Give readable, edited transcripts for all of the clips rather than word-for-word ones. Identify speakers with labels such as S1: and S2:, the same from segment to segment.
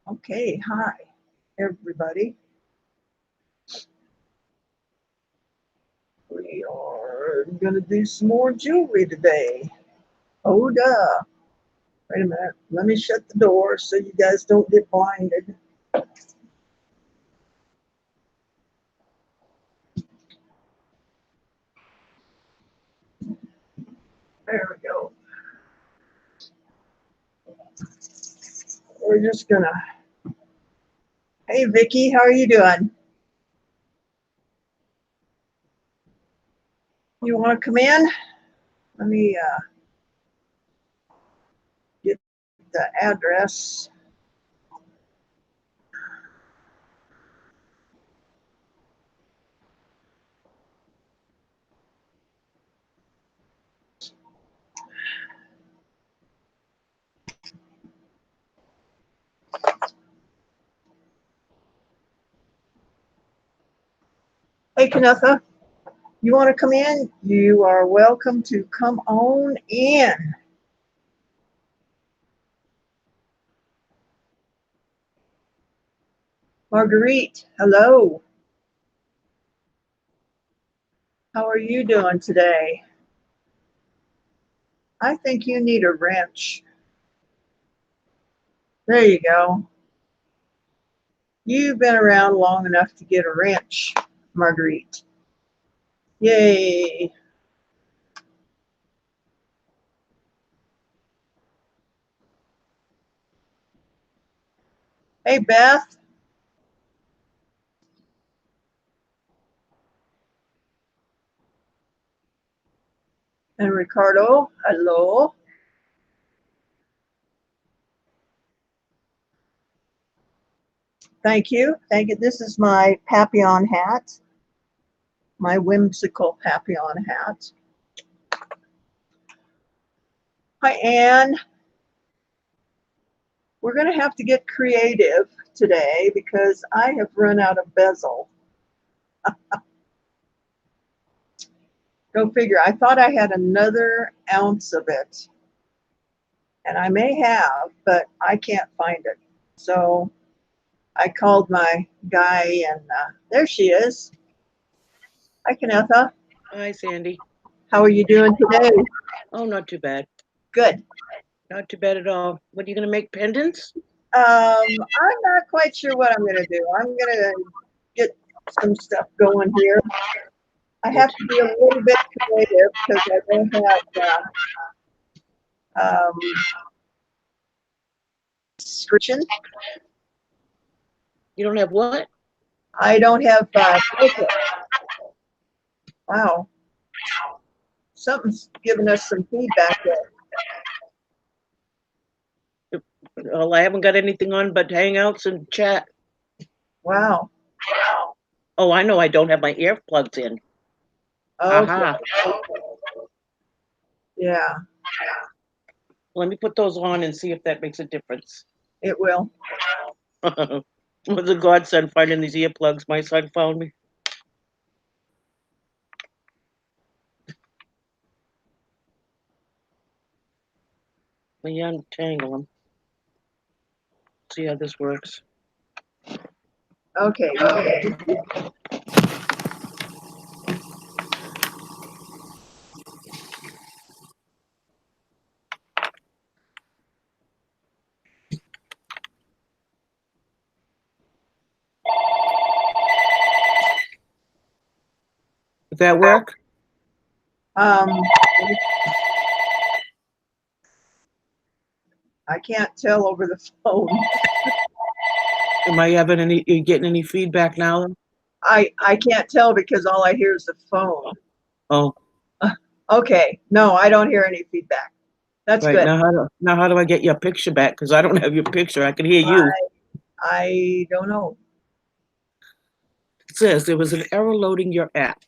S1: Okay, hi, everybody. We are going to do some more jewelry today. Hold up. Wait a minute. Let me shut the door so you guys don't get blinded. There we go. We're just going to. Hey, Vicki, how are you doing? You want to come in? Let me get the address. Hey, Kennetha, you want to come in? You are welcome to come on in. Marguerite, hello. How are you doing today? I think you need a wrench. There you go. You've been around long enough to get a wrench, Marguerite. Yay. Hey, Beth. And Ricardo, hello. Thank you. Thank you. This is my Papillon hat, my whimsical Papillon hat. Hi, Anne. We're going to have to get creative today because I have run out of bezel. Go figure. I thought I had another ounce of it, and I may have, but I can't find it. So I called my guy, and there she is. Hi, Kennetha.
S2: Hi, Sandy.
S1: How are you doing today?
S2: Oh, not too bad.
S1: Good.
S2: Not too bad at all. What are you going to make, pendants?
S1: I'm not quite sure what I'm going to do. I'm going to get some stuff going here. I have to be a little bit creative because I don't have description.
S2: You don't have what?
S1: I don't have wow. Something's giving us some feedback there.
S2: Well, I haven't got anything on but Hangouts and chat.
S1: Wow.
S2: Oh, I know I don't have my earplugs in.
S1: Okay.
S2: Aha.
S1: Yeah,
S2: Let me put those on and see if that makes a difference.
S1: it will.
S2: It was a godsend finding these earplugs. My son found me. Let me untangle them. See how this works.
S1: Okay.
S2: Did that work?
S1: I can't tell over the phone.
S2: Am I having any? Are you getting any feedback now?
S1: I can't tell because all I hear is the phone.
S2: Oh.
S1: Okay. No, I don't hear any feedback. That's
S2: Right.
S1: good.
S2: Now how do I get your picture back? Because I don't have your picture. I can hear you.
S1: I don't know.
S2: It says there was an error loading your app.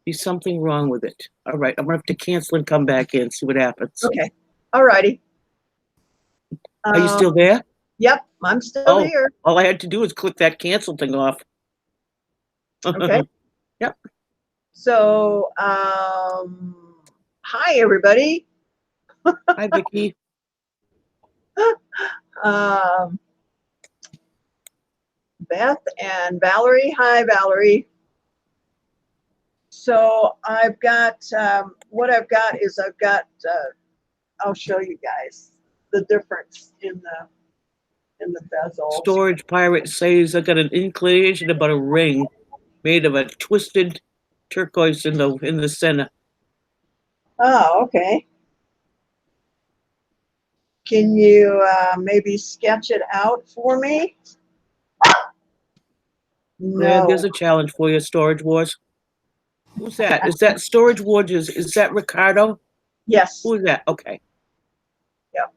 S2: There's something wrong with it. All right, I'm gonna have to cancel and come back in, see what happens.
S1: Okay. All righty.
S2: Are you still there?
S1: Yep, I'm still here.
S2: All I had to do was click that cancel thing off.
S1: Okay.
S2: Yep.
S1: So, hi everybody.
S2: Hi, Vicki.
S1: Beth and Valerie. Hi, Valerie. So I've got, what I've got is I'll show you guys the difference in the bezels.
S2: Storage Pirate says I got an inclination about a ring made of a twisted turquoise in the center.
S1: Oh, okay. Can you maybe sketch it out for me?
S2: Yeah,
S1: No.
S2: there's a challenge for you, Storage Wars. Who's that? Is that Storage Wars? Is that Ricardo?
S1: Yes.
S2: Who's that? Okay.
S1: Yep.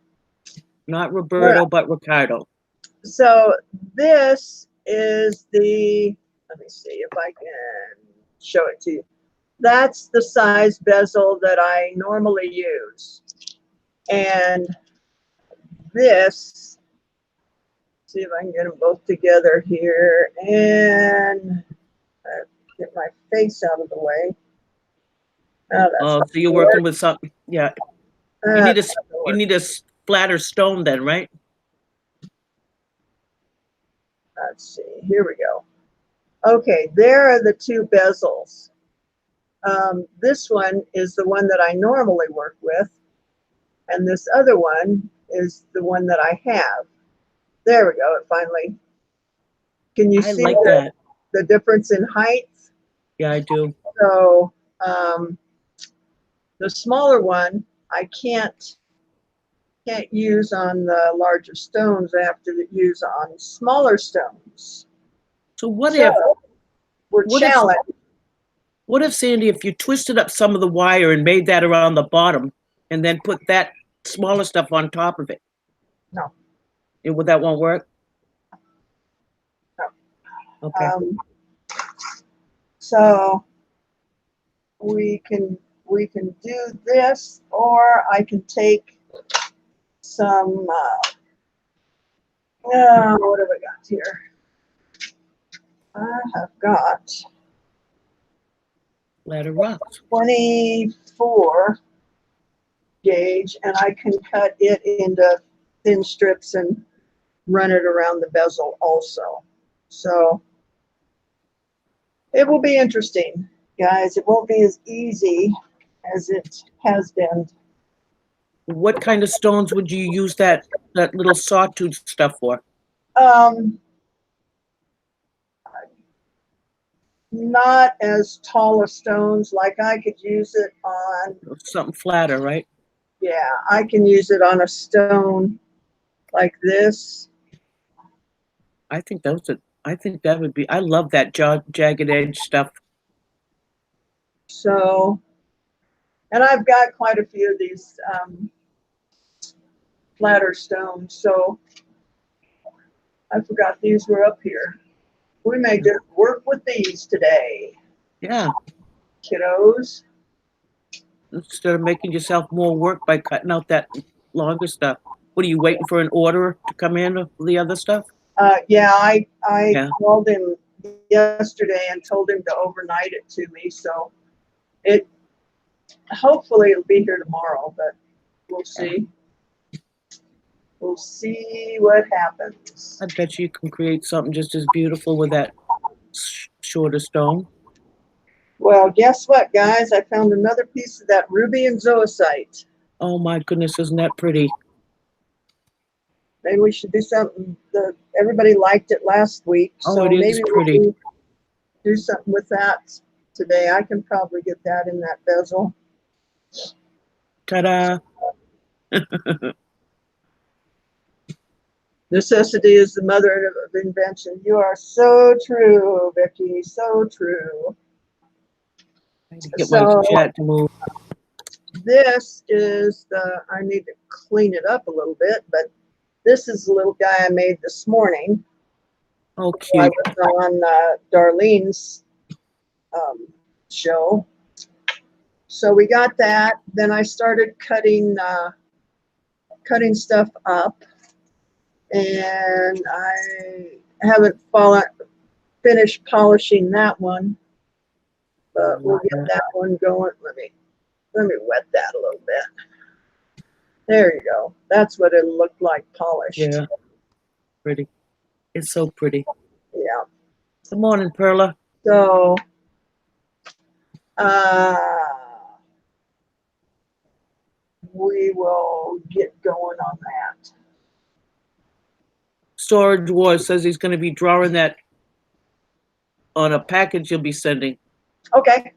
S2: Not Roberto, but Ricardo.
S1: So this is the, let me see if I can show it to you. That's the size bezel that I normally use. And this, see if I can get them both together here and get my face out of the way.
S2: Oh, so you're working with something. Yeah. You need a flatter stone then, right?
S1: Let's see, here we go. Okay, there are the two bezels. This one is the one that I normally work with, and this other one is the one that I have. There we go, it finally. Can you see the difference in height?
S2: Yeah, I do.
S1: So the smaller one I can't use on the larger stones. I have to use on smaller stones.
S2: So what if
S1: we're challenged?
S2: What if, Sandy, if you twisted up some of the wire and made that around the bottom and then put that smaller stuff on top of it?
S1: No.
S2: That won't work?
S1: No.
S2: Okay.
S1: So we can do this, or I can take some, what have I got here? I have got
S2: Ladder rocks.
S1: 24 gauge, and I can cut it into thin strips and run it around the bezel also. So it will be interesting, guys. It won't be as easy as it has been.
S2: What kind of stones would you use that little sawtooth stuff for?
S1: Not as tall as stones. Like I could use it on
S2: something flatter, right?
S1: Yeah, I can use it on a stone like this.
S2: I think that would be. I love that jagged edge stuff.
S1: So, and I've got quite a few of these flatter stones. So I forgot these were up here. We may just work with these today.
S2: Yeah.
S1: Kiddos.
S2: Instead of making yourself more work by cutting out that longer stuff. What are you waiting for, an order to come in for the other stuff?
S1: Yeah, I called him yesterday and told him to overnight it to me. So hopefully it'll be here tomorrow, but we'll see. We'll see what happens.
S2: I bet you can create something just as beautiful with that shorter stone.
S1: Well, guess what, guys? I found another piece of that ruby and zoisite.
S2: Oh my goodness, isn't that pretty?
S1: Maybe we should do something. Everybody liked it last week, so
S2: it is
S1: maybe
S2: pretty.
S1: we'll do something with that today. I can probably get that in that bezel.
S2: Ta-da!
S1: Necessity is the mother of invention. You are so true, Becky. So true.
S2: Get my chat to move.
S1: This is I need to clean it up a little bit, but this is the little guy I made this morning.
S2: Oh, cute.
S1: I was on Darlene's show. So we got that. Then I started cutting stuff up, and I haven't finished polishing that one, but we'll get that one going. Let me wet that a little bit. There you go. That's what it looked like polished.
S2: Yeah, pretty. It's so pretty.
S1: Yeah.
S2: Good morning, Perla.
S1: So, we will get going on that.
S2: Storage Wars says he's going to be drawing that on a package you'll be sending.
S1: Okay,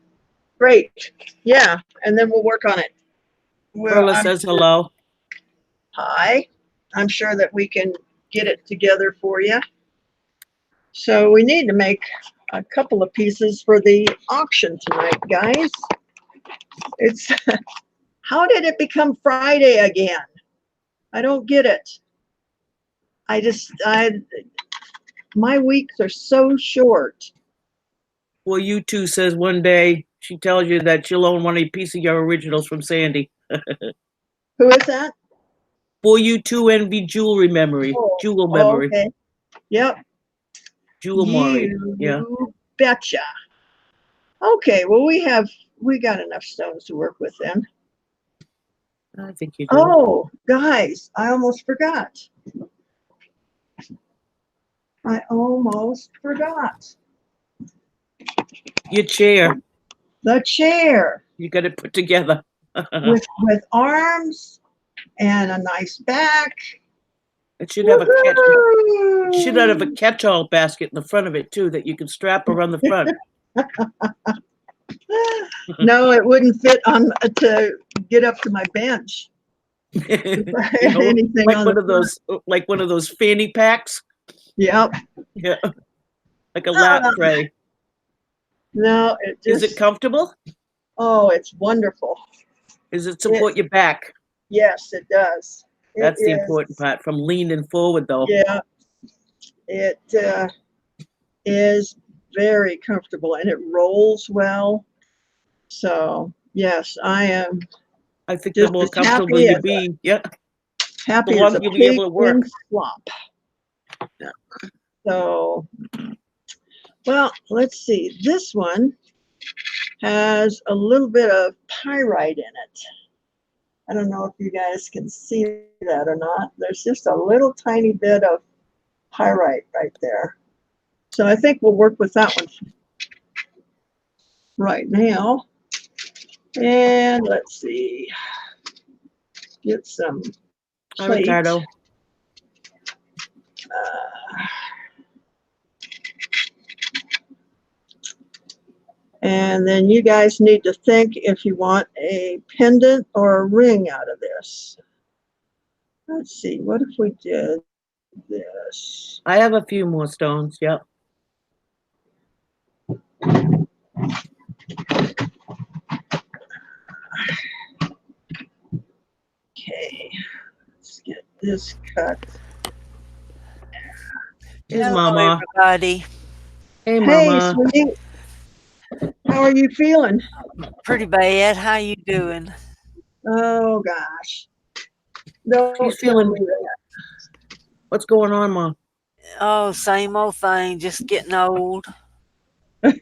S1: great. Yeah, and then we'll work on it.
S2: Perla says hello.
S1: Hi. I'm sure that we can get it together for you. So we need to make a couple of pieces for the auction tonight, guys. It's how did it become Friday again? I don't get it. My weeks are so short.
S2: Well, you two says one day she tells you that she'll own one piece of your originals from Sandy.
S1: Who is that?
S2: For you two envy jewelry memory. Jewel memory.
S1: Okay. Yep.
S2: Jewel Maury. Yeah.
S1: You betcha. Okay, well we got enough stones to work with then.
S2: I think you do.
S1: Oh, guys, I almost forgot.
S2: Your chair.
S1: The chair
S2: You got it put together.
S1: with arms and a nice back.
S2: It should have
S1: Woohoo!
S2: it should have a catch-all basket in the front of it too that you can strap around the front.
S1: No, it wouldn't fit on to get up to my bench. Anything
S2: like
S1: on
S2: one
S1: the
S2: of those, like one of those fanny packs.
S1: Yep.
S2: Yeah, like a lap tray.
S1: No, it just.
S2: Is it comfortable?
S1: Oh, it's wonderful.
S2: Does it support your back?
S1: Yes, it does.
S2: That's the important part. From leaning forward, though.
S1: Yeah, it is very comfortable and it rolls well. So yes, I am.
S2: I think the more comfortable you be, yeah,
S1: Happy
S2: the
S1: as
S2: longer
S1: a
S2: you'll be able to work.
S1: pig in slop.
S2: Yeah.
S1: So, well, let's see. This one has a little bit of pyrite in it. I don't know if you guys can see that or not. There's just a little tiny bit of pyrite right there. So I think we'll work with that one right now. And let's see. Get some plate.
S2: Ricardo.
S1: And then you guys need to think if you want a pendant or a ring out of this. Let's see, what if we did this?
S2: I have a few more stones, yep.
S1: Okay, let's get this cut.
S2: Here's
S3: Hello,
S2: Mama.
S3: everybody.
S2: Hey,
S1: Hey,
S2: Mama.
S1: sweetie. How are you feeling?
S3: Pretty bad. How you doing?
S1: Oh, gosh. Don't
S2: She's
S1: tell
S2: feeling.
S1: me that.
S2: What's going on, Mom?
S3: Oh, same old thing. Just getting old.
S1: I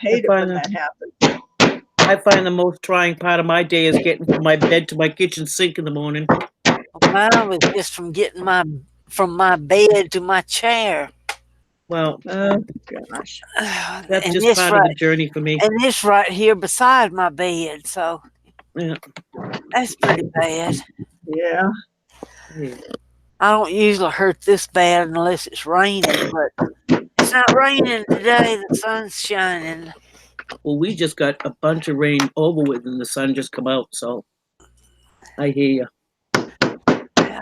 S1: hate it when that happens.
S2: I find the most trying part of my day is getting from my bed to my kitchen sink in the morning.
S3: Mine was just from getting from my bed to my chair.
S2: Well,
S1: oh gosh,
S2: that's just part of the journey for me.
S3: And this right here beside my bed, so
S2: yeah,
S3: that's pretty bad.
S1: Yeah.
S3: I don't usually hurt this bad unless it's raining, but it's not raining today. The sun's shining.
S2: Well, we just got a bunch of rain over with, and the sun just come out. So I hear you.
S3: Yeah.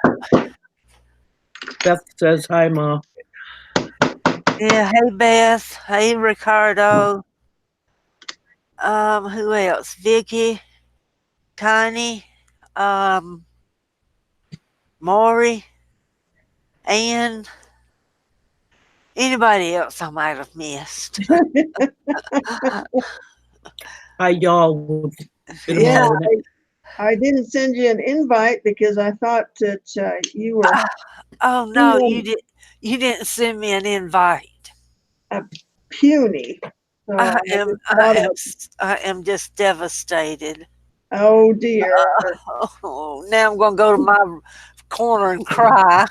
S2: Beth says hi, Ma.
S3: Yeah, hey Beth, hey Ricardo, who else? Vicky, Connie, Maury, and anybody else I might have missed.
S2: Hi, y'all.
S1: Yeah, I didn't send you an invite because I thought that you were.
S3: Oh no, you did. You didn't send me an invite.
S1: Puny. So
S3: I am just devastated.
S1: Oh dear.
S3: Oh, now I'm going to go to my corner and cry.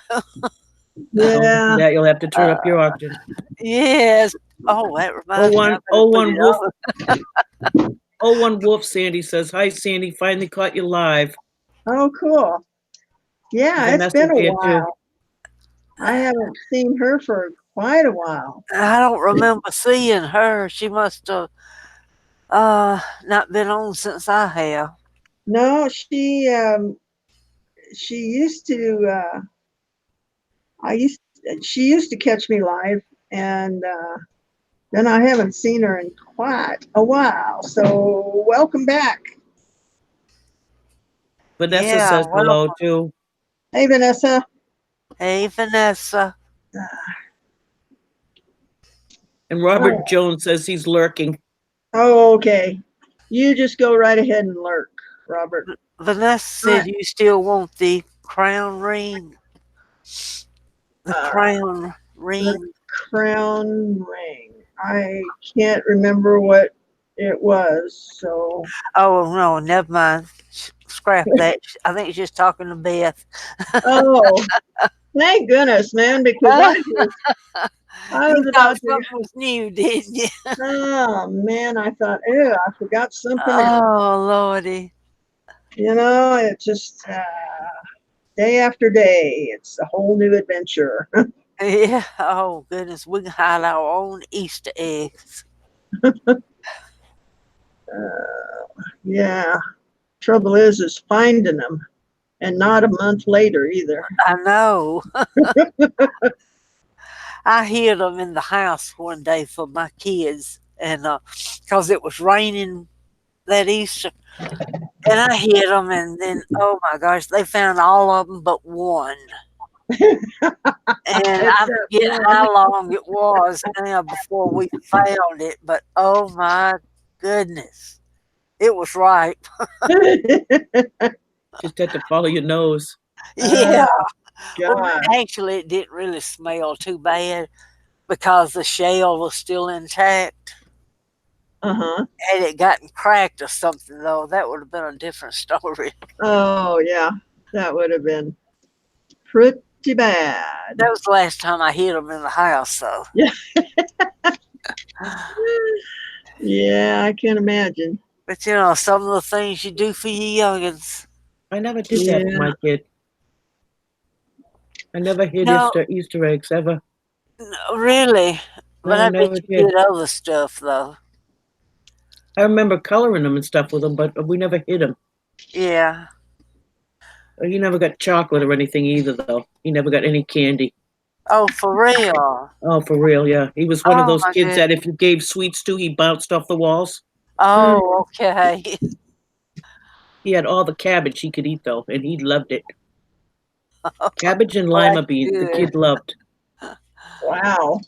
S1: Yeah.
S2: Yeah, you'll have to turn up your auction.
S3: Yes. Oh, that reminds me. I
S2: 01,
S3: better put
S2: 01
S3: it
S2: Wolf,
S3: on.
S2: 01 Wolf Sandy says, hi Sandy, finally caught you live.
S1: Oh, cool. Yeah, it's been
S2: Vanessa's
S1: a
S2: here too.
S1: while. I haven't seen her for quite a while.
S3: I don't remember seeing her. She must have not been on since I have.
S1: No, she used to she used to catch me live, and then I haven't seen her in quite a while. So welcome back.
S2: Vanessa
S3: Yeah,
S2: says
S3: well,
S2: hello too.
S1: Hey, Vanessa.
S3: hey, Vanessa.
S2: And Robert Jones says he's lurking.
S1: Oh, okay. You just go right ahead and lurk, Robert.
S3: Vanessa said you still want the crown ring. The crown ring.
S1: The crown ring. I can't remember what it was. So.
S3: Oh, no, never mind. Scrap that. I think she's talking to Beth.
S1: Oh, thank goodness, man, because I was
S3: You
S1: about
S3: thought
S1: to.
S3: something was new, didn't you?
S1: Oh man, I thought, ew, I forgot something.
S3: Oh, Lordy.
S1: You know, it just day after day, it's a whole new adventure.
S3: Yeah. Oh, goodness. We can hide our own Easter eggs.
S1: Yeah. Trouble is finding them, and not a month later either.
S3: I know. I hid them in the house one day for my kids, and because it was raining that Easter, and I hid them, and then oh my gosh, they found all of them but one, and I forget how long it was now before we found it, but oh my goodness, it was ripe.
S2: Just had to follow your nose.
S3: Yeah. Well,
S1: God.
S3: actually, it didn't really smell too bad because the shell was still intact.
S1: Uh-huh.
S3: Had it gotten cracked or something, though, that would have been a different story.
S1: Oh yeah, that would have been pretty bad.
S3: That was the last time I hid them in the house, though.
S1: Yeah. Yeah, I can imagine.
S3: But you know, some of the things you do for your youngins.
S2: I never did that for my kid. I never hid
S3: No,
S2: Easter eggs ever.
S3: no, really. But
S2: No, I
S3: I bet
S2: never
S3: you
S2: did.
S3: did other stuff, though.
S2: I remember coloring them and stuff with them, but we never hid them.
S3: Yeah.
S2: He never got chocolate or anything either, though. He never got any candy.
S3: Oh, for real?
S2: Oh, for real, yeah. He was one of
S3: Oh,
S2: those
S3: my
S2: kids that
S3: goodness.
S2: if you gave sweets to, he bounced off the walls.
S3: Oh, okay.
S2: He had all the cabbage he could eat, though, and he loved it. Cabbage and
S3: Well,
S2: lima
S3: that's
S2: beans, the
S3: good.
S2: kid loved.
S1: Wow.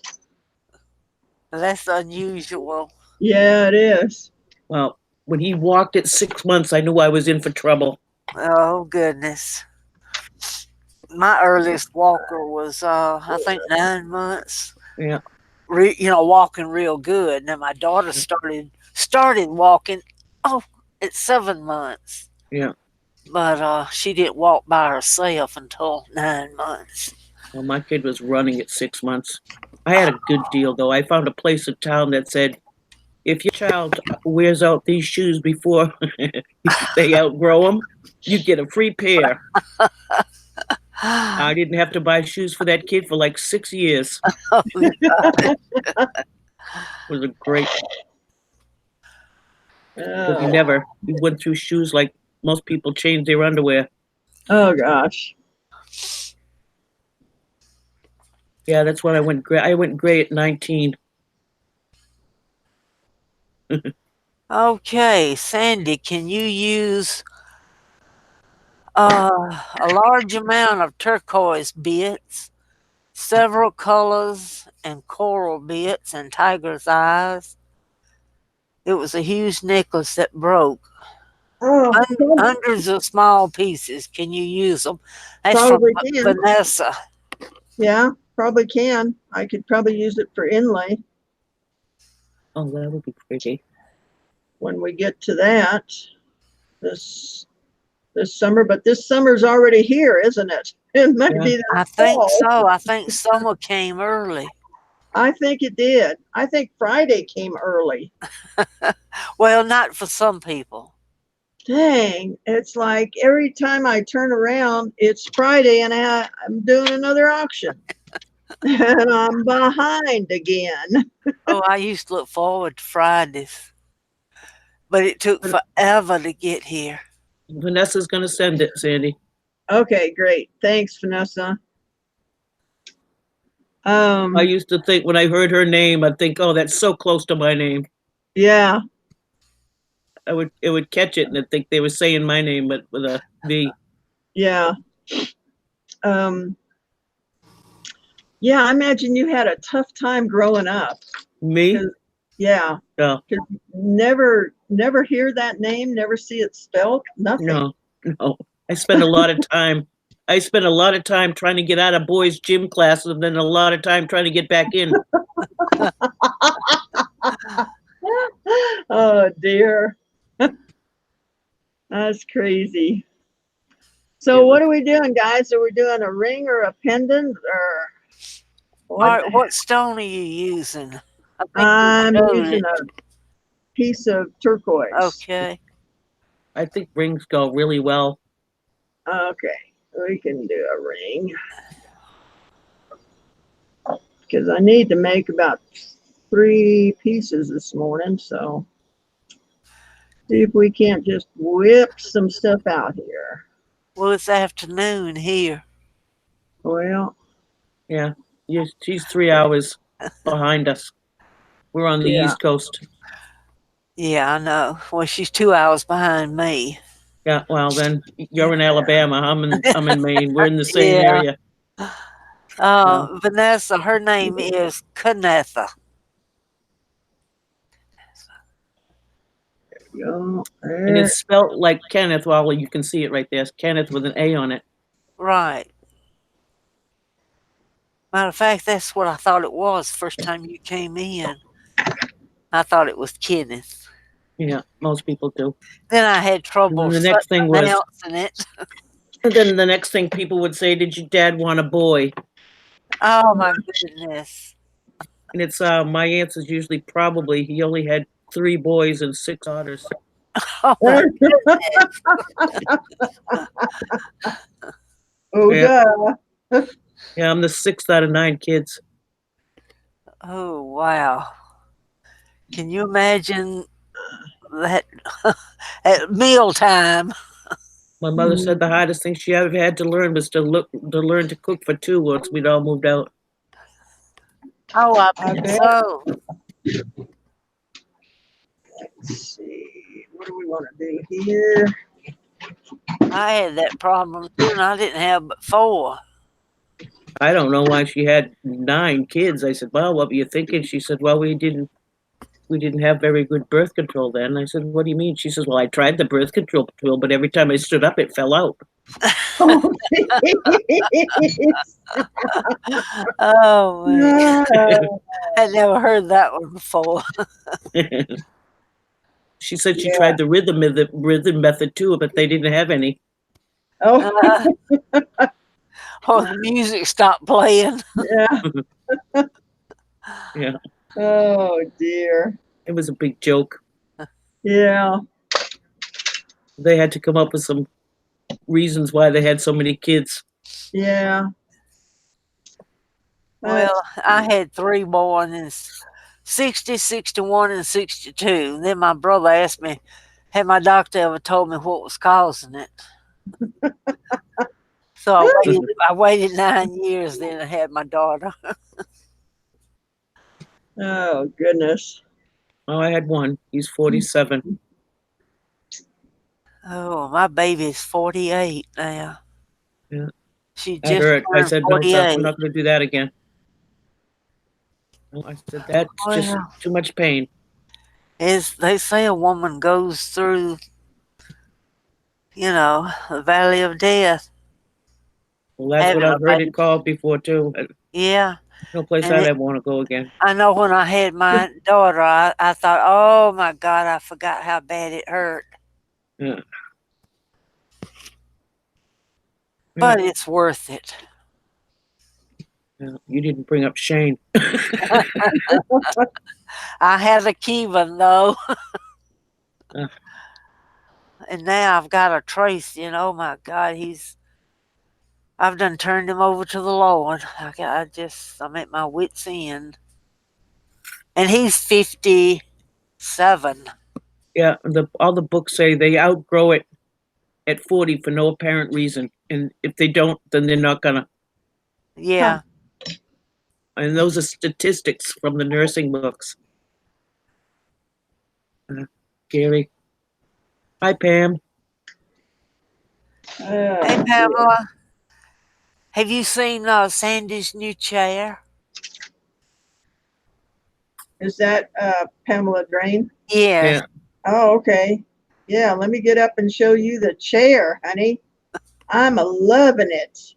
S3: That's unusual.
S1: Yeah, it is.
S2: Well, when he walked at 6 months, I knew I was in for trouble.
S3: Oh, goodness. My earliest walker was, I think, 9 months.
S2: Yeah.
S3: Walking real good. Now my daughter started walking. Oh, at 7 months.
S2: Yeah.
S3: But she didn't walk by herself until 9 months.
S2: Well, my kid was running at 6 months. I had a good deal, though. I found a place in town that said, if your child wears out these shoes before they outgrow them, you get a free pair. I didn't have to buy shoes for that kid for like 6 years.
S3: Oh,
S2: It was a great. Because he went through shoes like most people change their underwear.
S1: Oh gosh.
S2: Yeah, that's when I went gray. I went gray at 19.
S3: Okay, Sandy, can you use a large amount of turquoise bits, several colors, and coral bits, and tiger's eyes? It was a huge necklace that broke.
S1: Oh,
S3: Hundreds of small pieces. Can you use them? That's
S1: probably
S3: from
S1: can.
S3: Vanessa.
S1: Yeah, probably can. I could probably use it for inlay
S2: Oh, that would be pretty.
S1: when we get to that. this summer, but this summer's already here, isn't it? It might
S2: Yeah.
S1: be the
S3: I think
S1: fall.
S3: so. I think summer came early.
S1: I think it did. I think Friday came early.
S3: Well, not for some people.
S1: Dang, it's like every time I turn around, it's Friday and I'm doing another auction. And I'm behind again.
S3: Oh, I used to look forward to Fridays, but it took forever to get here.
S2: Vanessa's gonna send it, Sandy.
S1: Okay, great. Thanks, Vanessa.
S2: I used to think when I heard her name, I'd think, oh, that's so close to my name.
S1: Yeah,
S2: It would catch it and I'd think they were saying my name, but with a V.
S1: yeah. Yeah, I imagine you had a tough time growing up.
S2: Me?
S1: Yeah.
S2: No,
S1: Never hear that name, never see it spelled, nothing.
S2: no. I spent a lot of time trying to get out of boys' gym classes and then a lot of time trying to get back in.
S1: Oh dear. That's crazy. So what are we doing, guys? Are we doing a ring or a pendant or what?
S3: What stone are you using? I think
S1: I'm
S3: you showed
S1: using
S3: it.
S1: a piece of turquoise.
S3: Okay.
S2: I think rings go really well.
S1: Okay, we can do a ring. Because I need to make about 3 pieces this morning, so see if we can't just whip some stuff out here.
S3: Well, it's afternoon here.
S1: Well,
S2: Yeah. She's 3 hours behind us. We're on the
S1: yeah.
S2: East Coast.
S3: Yeah, I know. Well, she's 2 hours behind me.
S2: Yeah, well then you're in Alabama. I'm in Maine. We're in the same
S3: Yeah.
S2: area.
S3: Vanessa, her name is Kanetha.
S1: Go
S2: And
S1: there.
S2: it's spelt like Kenneth. Well, you can see it right there. It's Kenneth with an A on it.
S3: Right. Matter of fact, that's what I thought it was first time you came in. I thought it was Kenneth.
S2: Yeah, most people do.
S3: Then I had trouble
S2: And the next thing was,
S3: pronouncing it.
S2: and then the next thing people would say, "Did your dad want a boy?"
S3: Oh my goodness.
S2: And it's my answer is usually probably he only had 3 boys and 6 daughters.
S3: Oh my
S1: Oh,
S2: Yeah.
S1: duh.
S2: Yeah, I'm the 6th out of 9 kids.
S3: Oh wow. Can you imagine that at mealtime?
S2: My mother said the hardest thing she ever had to learn was to learn to cook for 2 once we'd all moved out.
S3: Oh, I
S1: I
S3: bet
S1: bet.
S3: so.
S1: Let's see. What do we want to do here?
S3: I had that problem too, and I didn't have but 4.
S2: I don't know why she had 9 kids. I said, "Well, what were you thinking?" She said, "Well, we didn't have very good birth control then." I said, "What do you mean?" She says, "Well, I tried the birth control pill, but every time I stood up, it fell out."
S1: Oh,
S3: Oh man.
S1: no.
S3: I never heard that one before.
S2: She said she
S1: Yeah.
S2: tried the rhythm method too, but they didn't have any.
S1: Oh,
S3: Oh, the music stopped playing.
S1: yeah.
S2: Yeah,
S1: Oh, dear.
S2: it was a big joke.
S1: Yeah.
S2: They had to come up with some reasons why they had so many kids.
S1: Yeah.
S3: Well, I had 3 born in 60, 61, and 62. Then my brother asked me, had my doctor ever told me what was causing it? So I waited 9 years, then I had my daughter.
S1: Oh, goodness.
S2: Oh, I had one. He's 47.
S3: Oh, my baby's 48 now.
S2: Yeah.
S3: She
S2: That
S3: just
S2: hurt. I
S3: turned
S2: said, no, sir,
S3: 48.
S2: I'm not going to do that again. No, I said, that's just
S3: Well,
S2: too much pain.
S3: as they say, a woman goes through, the valley of death.
S2: Well, that's
S3: having
S2: what
S3: a
S2: I've heard
S3: baby.
S2: it called before, too.
S3: Yeah.
S2: No place
S3: And
S2: I'd ever want to go again.
S3: I know when I had my daughter, I thought, oh my God, I forgot how bad it hurt.
S2: Yeah.
S3: but it's worth it.
S2: You didn't bring up Shane.
S3: I had a Kevin though,
S2: Uh.
S3: and now I've got a Tracy, and oh my God, I've done turned him over to the Lord. I'm at my wit's end, and he's 57.
S2: Yeah, all the books say they outgrow it at 40 for no apparent reason, and if they don't, then they're not gonna.
S3: Yeah.
S2: And those are statistics from the nursing books. Gary. Hi, Pam.
S3: Hey, Pamela. Have you seen Sandy's new chair?
S1: Is that Pamela Drain?
S3: Yes.
S2: Yeah.
S1: Oh, okay. Yeah, let me get up and show you the chair, honey. I'm loving it.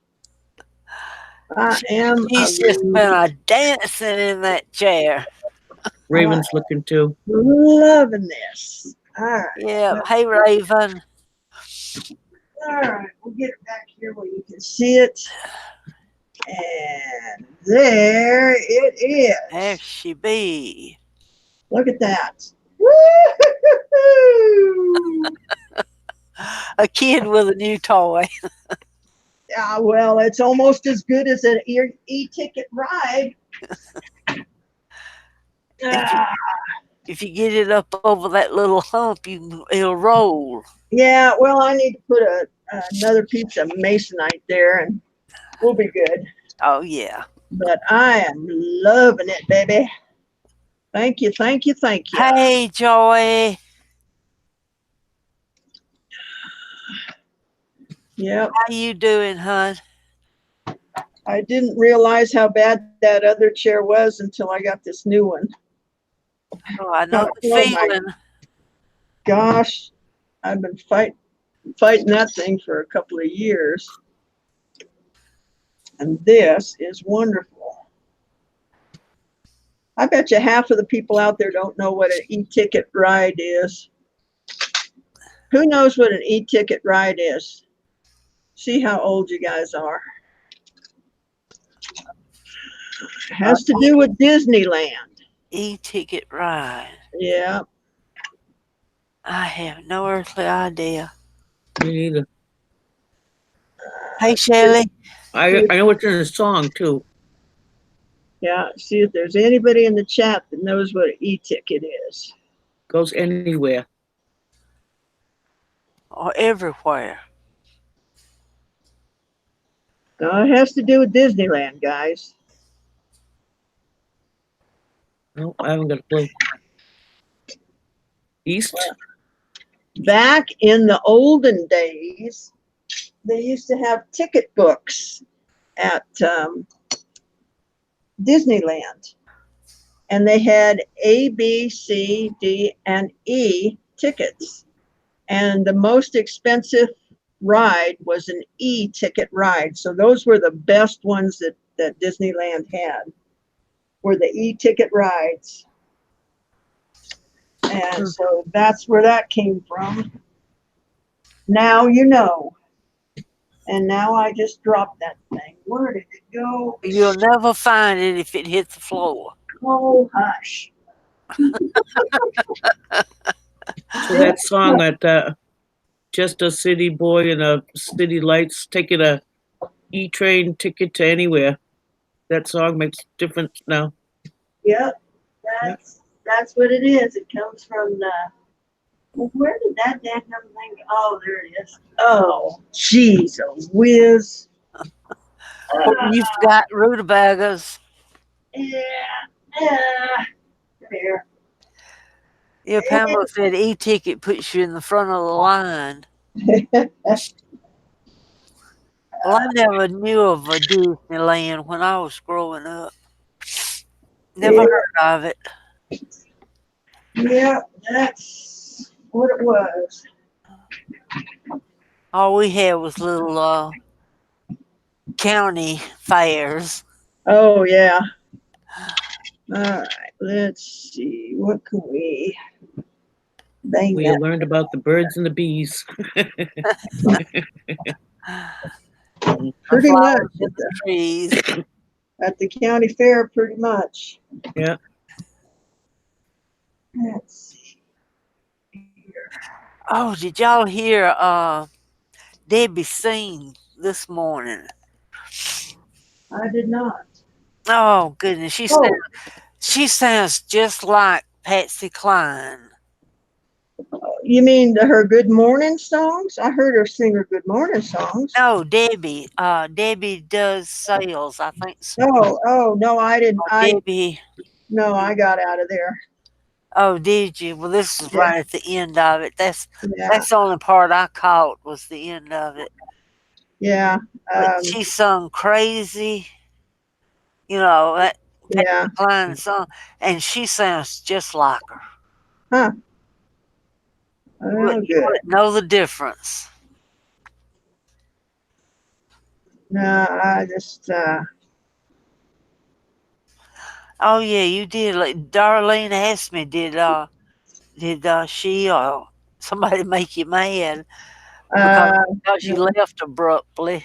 S1: I am
S3: She's just been a dancing in that chair.
S2: Raven's looking too.
S1: loving this. All right.
S3: Yeah. Hey, Raven.
S1: All right, we'll get it back here where you can see it. And there it is.
S3: There she be.
S1: Look at that. Woo-hoo-hoo-hoo.
S3: A kid with a new toy.
S1: Yeah, well, it's almost as good as an e-ticket ride.
S3: If you get it up over that little hump, it'll roll.
S1: Yeah, well, I need to put another piece of masonite there, and we'll be good.
S3: Oh, yeah.
S1: But I am loving it, baby. Thank you, thank you, thank you.
S3: Hey, Joy.
S1: Yep.
S3: How you doing, hon?
S1: I didn't realize how bad that other chair was until I got this new one.
S3: Oh, I know the
S1: Oh,
S3: feeling.
S1: my gosh, I've been fighting that thing for a couple of years. And this is wonderful. I bet you half of the people out there don't know what an e-ticket ride is. Who knows what an e-ticket ride is? See how old you guys are. It has to do with Disneyland.
S3: E-ticket ride.
S1: Yeah.
S3: I have no earthly idea.
S2: Me neither.
S3: Hey, Shelley.
S2: I know it's in a song too.
S1: Yeah. See if there's anybody in the chat that knows what an e-ticket is.
S2: Goes anywhere.
S3: Or everywhere.
S1: No, it has to do with Disneyland, guys.
S2: No, I haven't got a clue. East?
S1: Back in the olden days, they used to have ticket books at Disneyland. And they had A, B, C, D, and E tickets. And the most expensive ride was an e-ticket ride. So those were the best ones that Disneyland had, were the e-ticket rides. And so that's where that came from. Now you know. And now I just dropped that thing. Where did it go?
S3: You'll never find it if it hits the floor.
S1: Oh, hush.
S2: So that song that Just a City Boy in a City Lights taking a E-train ticket to anywhere. That song makes difference now.
S1: Yep. That's what it is. It comes from the, well, where did that damn thing go? Oh, there it is. Oh, jeez, a whiz.
S3: You've got rutabagas.
S1: Yeah. Here.
S3: Yeah, Pamela said e-ticket puts you in the front of the line. Well, I never knew of a Disneyland when I was growing up. Never heard of it.
S1: Yeah, that's what it was.
S3: All we had was little county fairs.
S1: Oh, yeah. All right, let's see. What can we bang
S2: We
S1: that?
S2: learned about the birds and the bees. Mhm.
S1: Pretty much
S3: flowers in the trees.
S1: at the county fair, pretty much.
S2: Yeah.
S1: Let's see.
S3: Oh, did y'all hear Debbie sing this morning?
S1: I did not.
S3: Oh goodness,
S1: Oh,
S3: she sounds just like Patsy Cline.
S1: you mean her Good Morning songs? I heard her sing her Good Morning songs.
S3: No, Debbie. Debbie does sales. I think so.
S1: Oh, no, I didn't.
S3: Debbie.
S1: No, I got out of there.
S3: Oh, did you? Well, this is
S1: Yeah.
S3: right at the end of it. That's
S1: Yeah,
S3: the only part I caught was the end of it.
S1: yeah,
S3: But she sung "Crazy," you know that
S1: yeah.
S3: Klein song, and she sounds just like her.
S1: Huh.
S3: You
S1: Oh,
S3: wouldn't
S1: good.
S3: know the difference.
S1: No, I just,
S3: Oh yeah, you did. Like Darlene asked me, did she or somebody make you mad because
S1: uh,
S3: you left abruptly?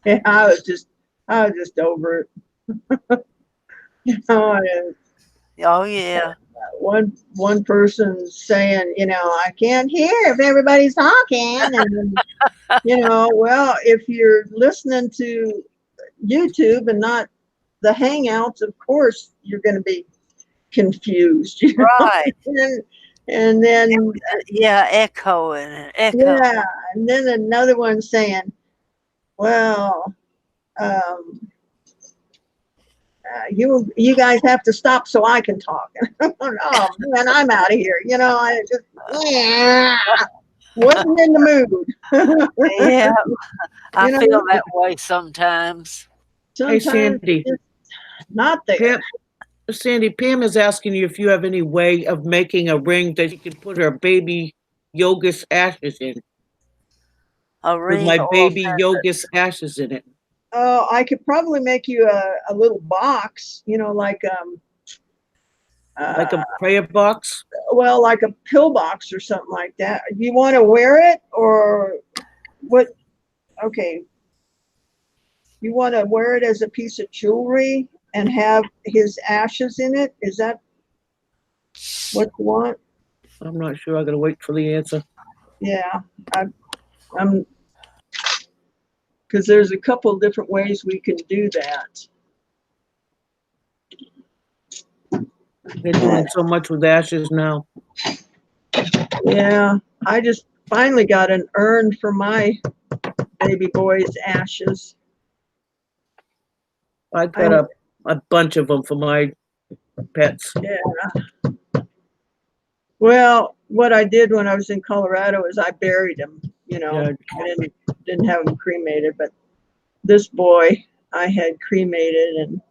S1: yeah, I was just over it. You know, and
S3: Oh yeah.
S1: one person saying, I can't hear if everybody's talking, and well, if you're listening to YouTube and not the Hangouts, of course you're going to be confused,
S3: Right.
S1: and then
S3: Yeah, echoing and echo.
S1: yeah, and then another one saying, well, um, you guys have to stop so I can talk. Oh man, I'm out of here. I just wasn't in the mood.
S3: Yeah, I
S1: You know,
S3: feel that way sometimes.
S2: Hey,
S1: sometimes
S2: Sandy.
S1: it's just not there.
S2: Sandy, Pam is asking you if you have any way of making a ring that she can put her baby Yoga's ashes in.
S3: A
S2: With
S3: ring
S2: my
S3: or
S2: baby Yoga's ashes in it.
S1: Oh, I could probably make you a little box, like
S2: Like a prayer box?
S1: well, like a pill box or something like that. You want to wear it or what? Okay, you want to wear it as a piece of jewelry and have his ashes in it? Is that what you want?
S2: I'm not sure. I gotta wait for the answer.
S1: Yeah, I'm because there's a couple of different ways we can do that.
S2: They're doing so much with ashes now.
S1: Yeah, I just finally got an urn for my baby boy's ashes.
S2: I got a bunch of them for my pets.
S1: Yeah. Well, what I did when I was in Colorado is I buried him.
S2: Yeah.
S1: I didn't have him cremated, but this boy I had cremated, and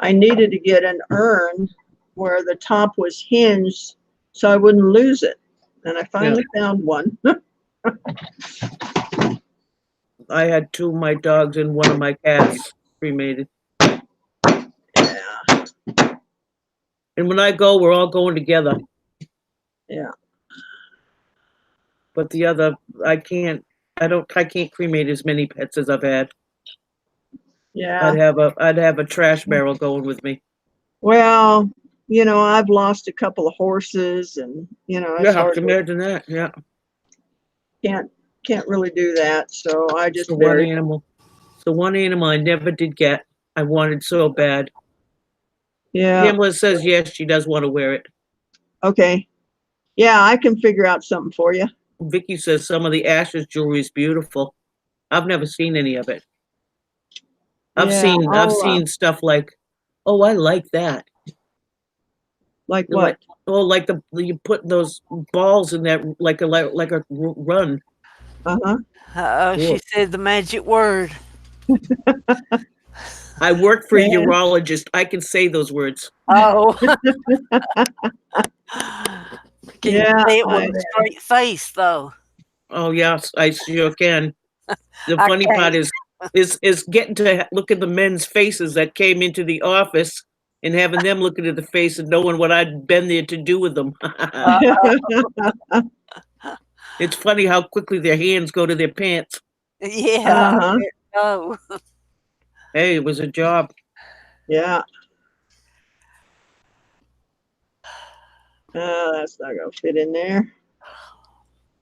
S1: I needed to get an urn where the top was hinged so I wouldn't lose it. And I finally found one.
S2: I had two of my dogs and one of my cats cremated.
S1: Yeah.
S2: And when I go, we're all going together.
S1: Yeah.
S2: But the other, I can't cremate as many pets as I've had.
S1: Yeah.
S2: I'd have a trash barrel going with me.
S1: Well, I've lost a couple of horses, and it's
S2: Yeah, I
S1: hard
S2: can imagine that. Yeah.
S1: can't really do that. So I
S2: It's
S1: just
S2: the one
S1: buried.
S2: animal. It's the one animal I never did get. I wanted so bad.
S1: Yeah.
S2: Pamela says yes, she does want to wear it.
S1: Okay. Yeah, I can figure out something for you.
S2: Vicky says some of the ashes jewelry is beautiful. I've never seen any of it. I've seen stuff like, oh, I like that.
S1: Like what?
S2: Like you put those balls in that like a run.
S1: Uh-huh.
S3: She said the magic word.
S2: I work for a
S1: Man.
S2: urologist. I can say those words.
S3: Oh. Can you say it with a
S1: I-
S3: straight face though?
S2: Oh yes, I sure can. The
S3: I
S2: funny part is getting to look at the men's faces that came into the office and having them looking at the face and knowing what I'd been there to do with them. It's funny how quickly their hands go to their pants.
S3: Yeah.
S1: Uh-huh.
S3: Oh,
S2: Hey, it was a job.
S1: Yeah. That's not gonna fit in there.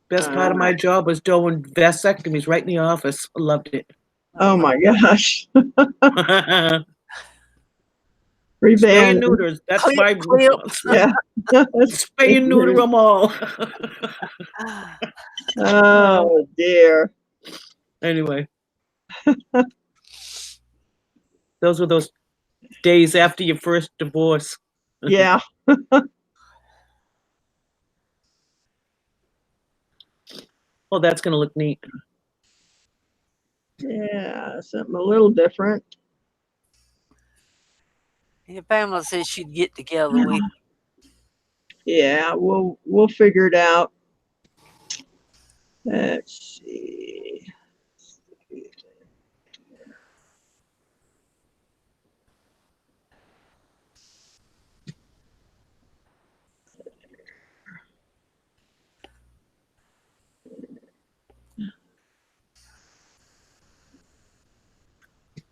S2: Best part of my job was doing vasectomies right in the office. I loved it.
S1: Oh my gosh.
S2: Spay and
S1: Reband.
S2: neuters. That's
S3: clip,
S2: my
S3: clip.
S1: Yeah.
S2: spay and neuter them all.
S1: Oh dear.
S2: Anyway, those were those days after your first divorce.
S1: Yeah.
S2: Oh, that's gonna look neat.
S1: Yeah. Something a little different.
S3: Your Pamela said she'd get together with
S1: Yeah, we'll figure it out. Let's see.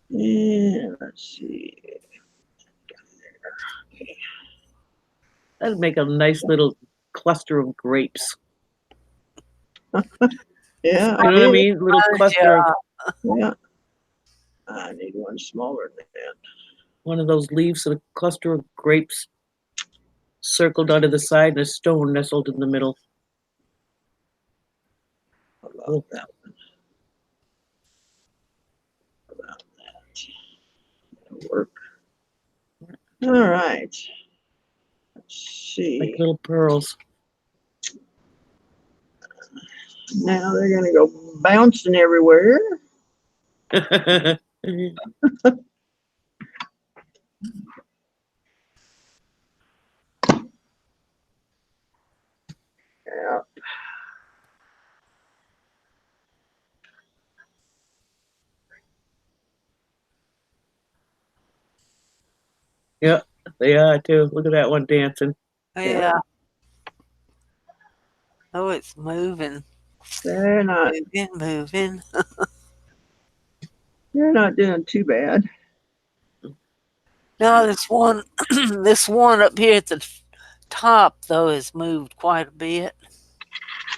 S1: Yeah, let's see.
S2: That'd make a nice little cluster of grapes.
S1: Yeah,
S2: You know what I mean? Little
S3: Oh,
S2: cluster of
S1: yeah. I need one smaller than that.
S2: one of those leaves of a cluster of grapes circled onto the side and a stone nestled in the middle.
S1: How about that one? How about that? That'll work. All right. Let's
S2: Like
S1: see.
S2: little pearls.
S1: Now they're gonna go bouncing everywhere. Yeah.
S2: Yeah, they are too. Look at that one dancing.
S3: yeah. Oh, it's moving,
S1: They're not
S3: moving.
S1: doing too bad.
S3: Now this one, this one up here at the top though has moved quite a bit.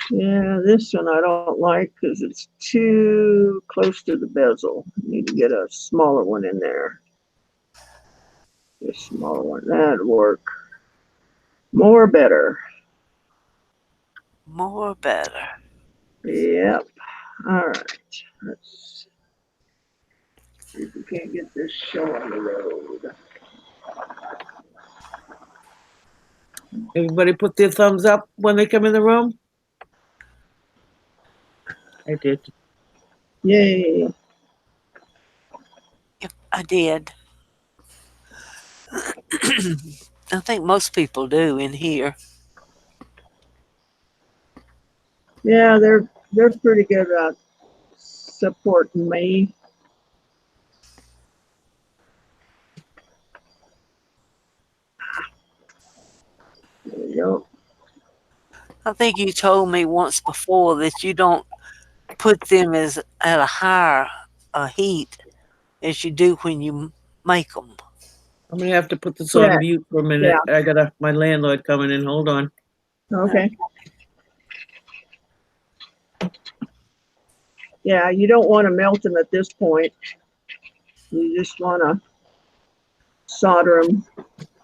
S1: Yeah, this one I don't like because it's too close to the bezel. Need to get a smaller one in there. A smaller one. That'd work. More better.
S3: More better.
S1: Yep. All right. Let's see if we can't get this show on the road.
S2: Everybody put their thumbs up when they come in the room? I did.
S1: Yay.
S3: Yep, I did. I think most people do in here.
S1: Yeah, they're pretty good about supporting me. There you go.
S3: I think you told me once before that you don't put them as at a higher heat as you do when you make them.
S2: I'm gonna have to put this
S1: Yeah.
S2: on mute for a minute. I got my landlord coming in. Hold on.
S1: Okay. Yeah, you don't want to melt them at this point. You just want to solder them.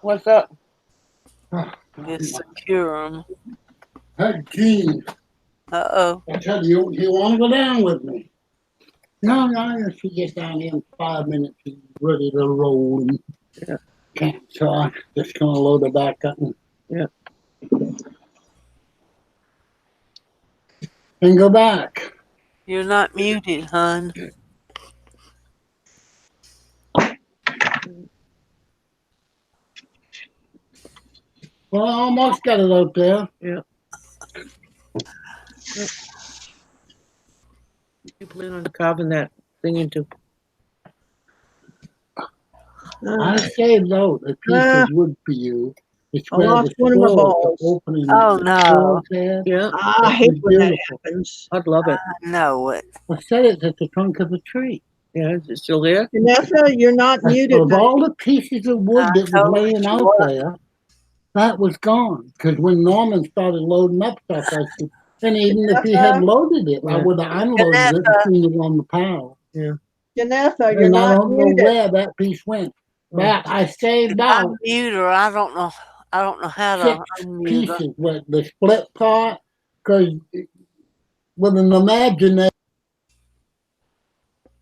S2: What's up?
S3: Just secure them.
S4: Hey, Gene,
S3: Uh-oh.
S4: I tell you, you want to go down with me? No, she gets down here in 5 minutes. She's ready to roll. And
S2: Yeah.
S4: can't, so I'm just going to load her back up and go back.
S3: You're not muted, hon.
S4: Well, I almost got it out there.
S2: Yeah. You plan on carving that thing into?
S4: I saved out a piece of wood for you. It's
S1: I
S4: where
S1: lost
S4: the
S1: one of my
S4: swirl,
S1: balls.
S4: the opening
S3: Oh,
S4: that the
S3: no.
S4: swirls had.
S2: Yeah,
S1: I
S4: That
S1: hate
S4: was
S1: when that
S4: beautiful.
S1: happens.
S2: I'd love it.
S3: I know it.
S4: I said it's at the trunk of a tree.
S2: Yeah, is it still there?
S1: Vanessa, you're not muted.
S4: Of all the pieces of wood
S3: I
S4: that was
S3: told
S4: laying
S3: you
S4: out
S3: what.
S4: there, that was gone. Because when Norman started loading up stuff, I said, and even if he had loaded it, I
S2: Yeah.
S4: would have unloaded it and
S3: Vanessa.
S4: seen it on the pile.
S1: Janessa, you're
S4: And I
S1: not
S4: don't know
S1: muted.
S4: where that piece went. But I saved out
S3: Unmute her. I don't know. I don't know how to
S4: 6
S3: unmute her.
S4: pieces with the split part. Because with an imagination,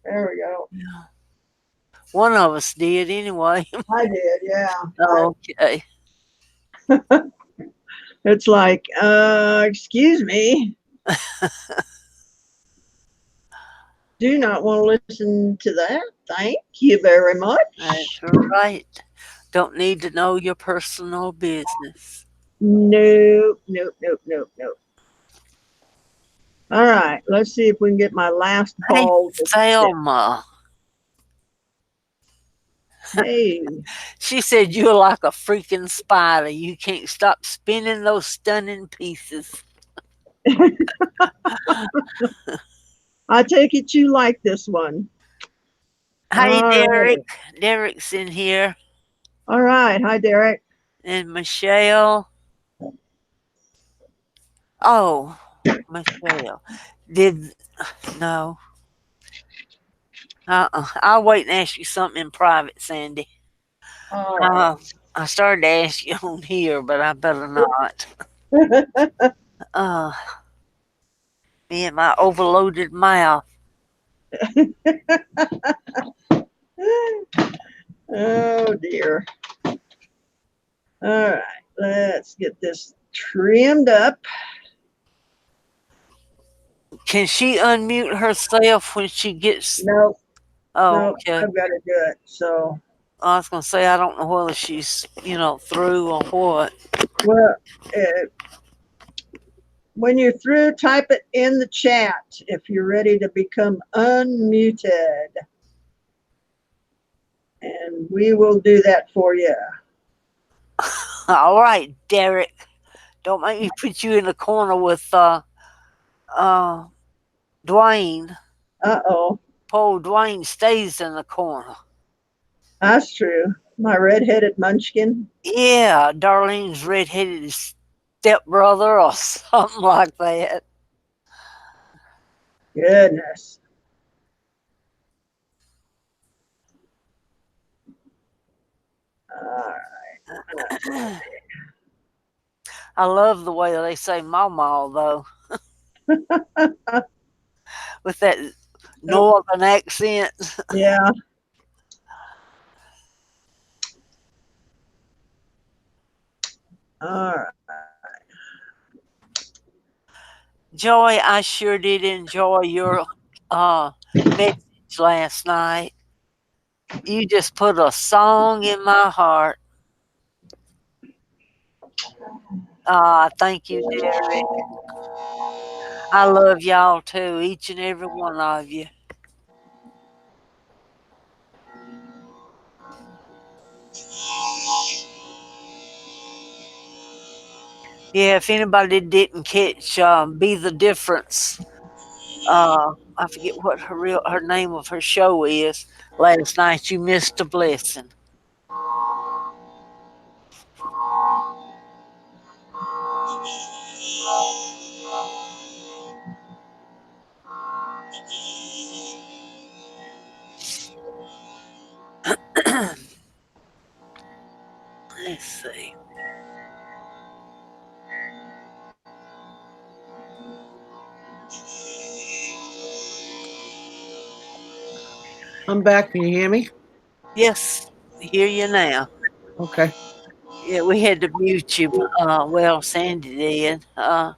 S1: There we go.
S3: One of us did anyway.
S1: I did, yeah.
S3: Okay.
S1: It's like, excuse me. Do not want to listen to that. Thank you very much.
S3: That's right. Don't need to know your personal business.
S1: Nope, nope, nope, nope, nope. All right, let's see if we can get my last
S3: Hey,
S1: ball. to stick.
S3: Selma.
S1: Hey,
S3: She said you're like a freaking spider. You can't stop spinning those stunning pieces.
S1: I take it you like this one.
S3: Hey,
S1: All
S3: Derek.
S1: right.
S3: Derek's in here.
S1: All right. Hi, Derek.
S3: And Michelle. Oh, Michelle. No. I'll wait and ask you something in private, Sandy.
S1: All right.
S3: I started to ask you on here, but I better not. Me and my overloaded mouth.
S1: Oh, dear. All right. Let's get this trimmed up.
S3: Can she unmute herself when she gets?
S1: No,
S3: Oh,
S1: no,
S3: okay.
S1: I've got to do it. So,
S3: I was gonna say I don't know whether she's through or what.
S1: well, when you're through, type it in the chat if you're ready to become unmuted. And we will do that for you.
S3: All right, Derek. Don't make me put you in the corner with Dwayne.
S1: Uh-oh.
S3: Poor Dwayne stays in the corner.
S1: That's true. My red-headed munchkin.
S3: Yeah, Darlene's redheaded stepbrother or something like that.
S1: Goodness. All right.
S3: I love the way they say mama though. With that northern accent.
S1: Yeah. All right.
S3: Joy, I sure did enjoy your message last night. You just put a song in my heart. Thank you, Derek. I love y'all too, each and every one of you. Yeah, if anybody didn't catch Be the Difference, I forget what her name of her show is. Last night you missed a blessing. Let's see.
S2: I'm back. Can you hear me?
S3: Yes, I hear you now.
S2: Okay.
S3: Yeah, we had to mute you. Well, Sandy did.
S2: My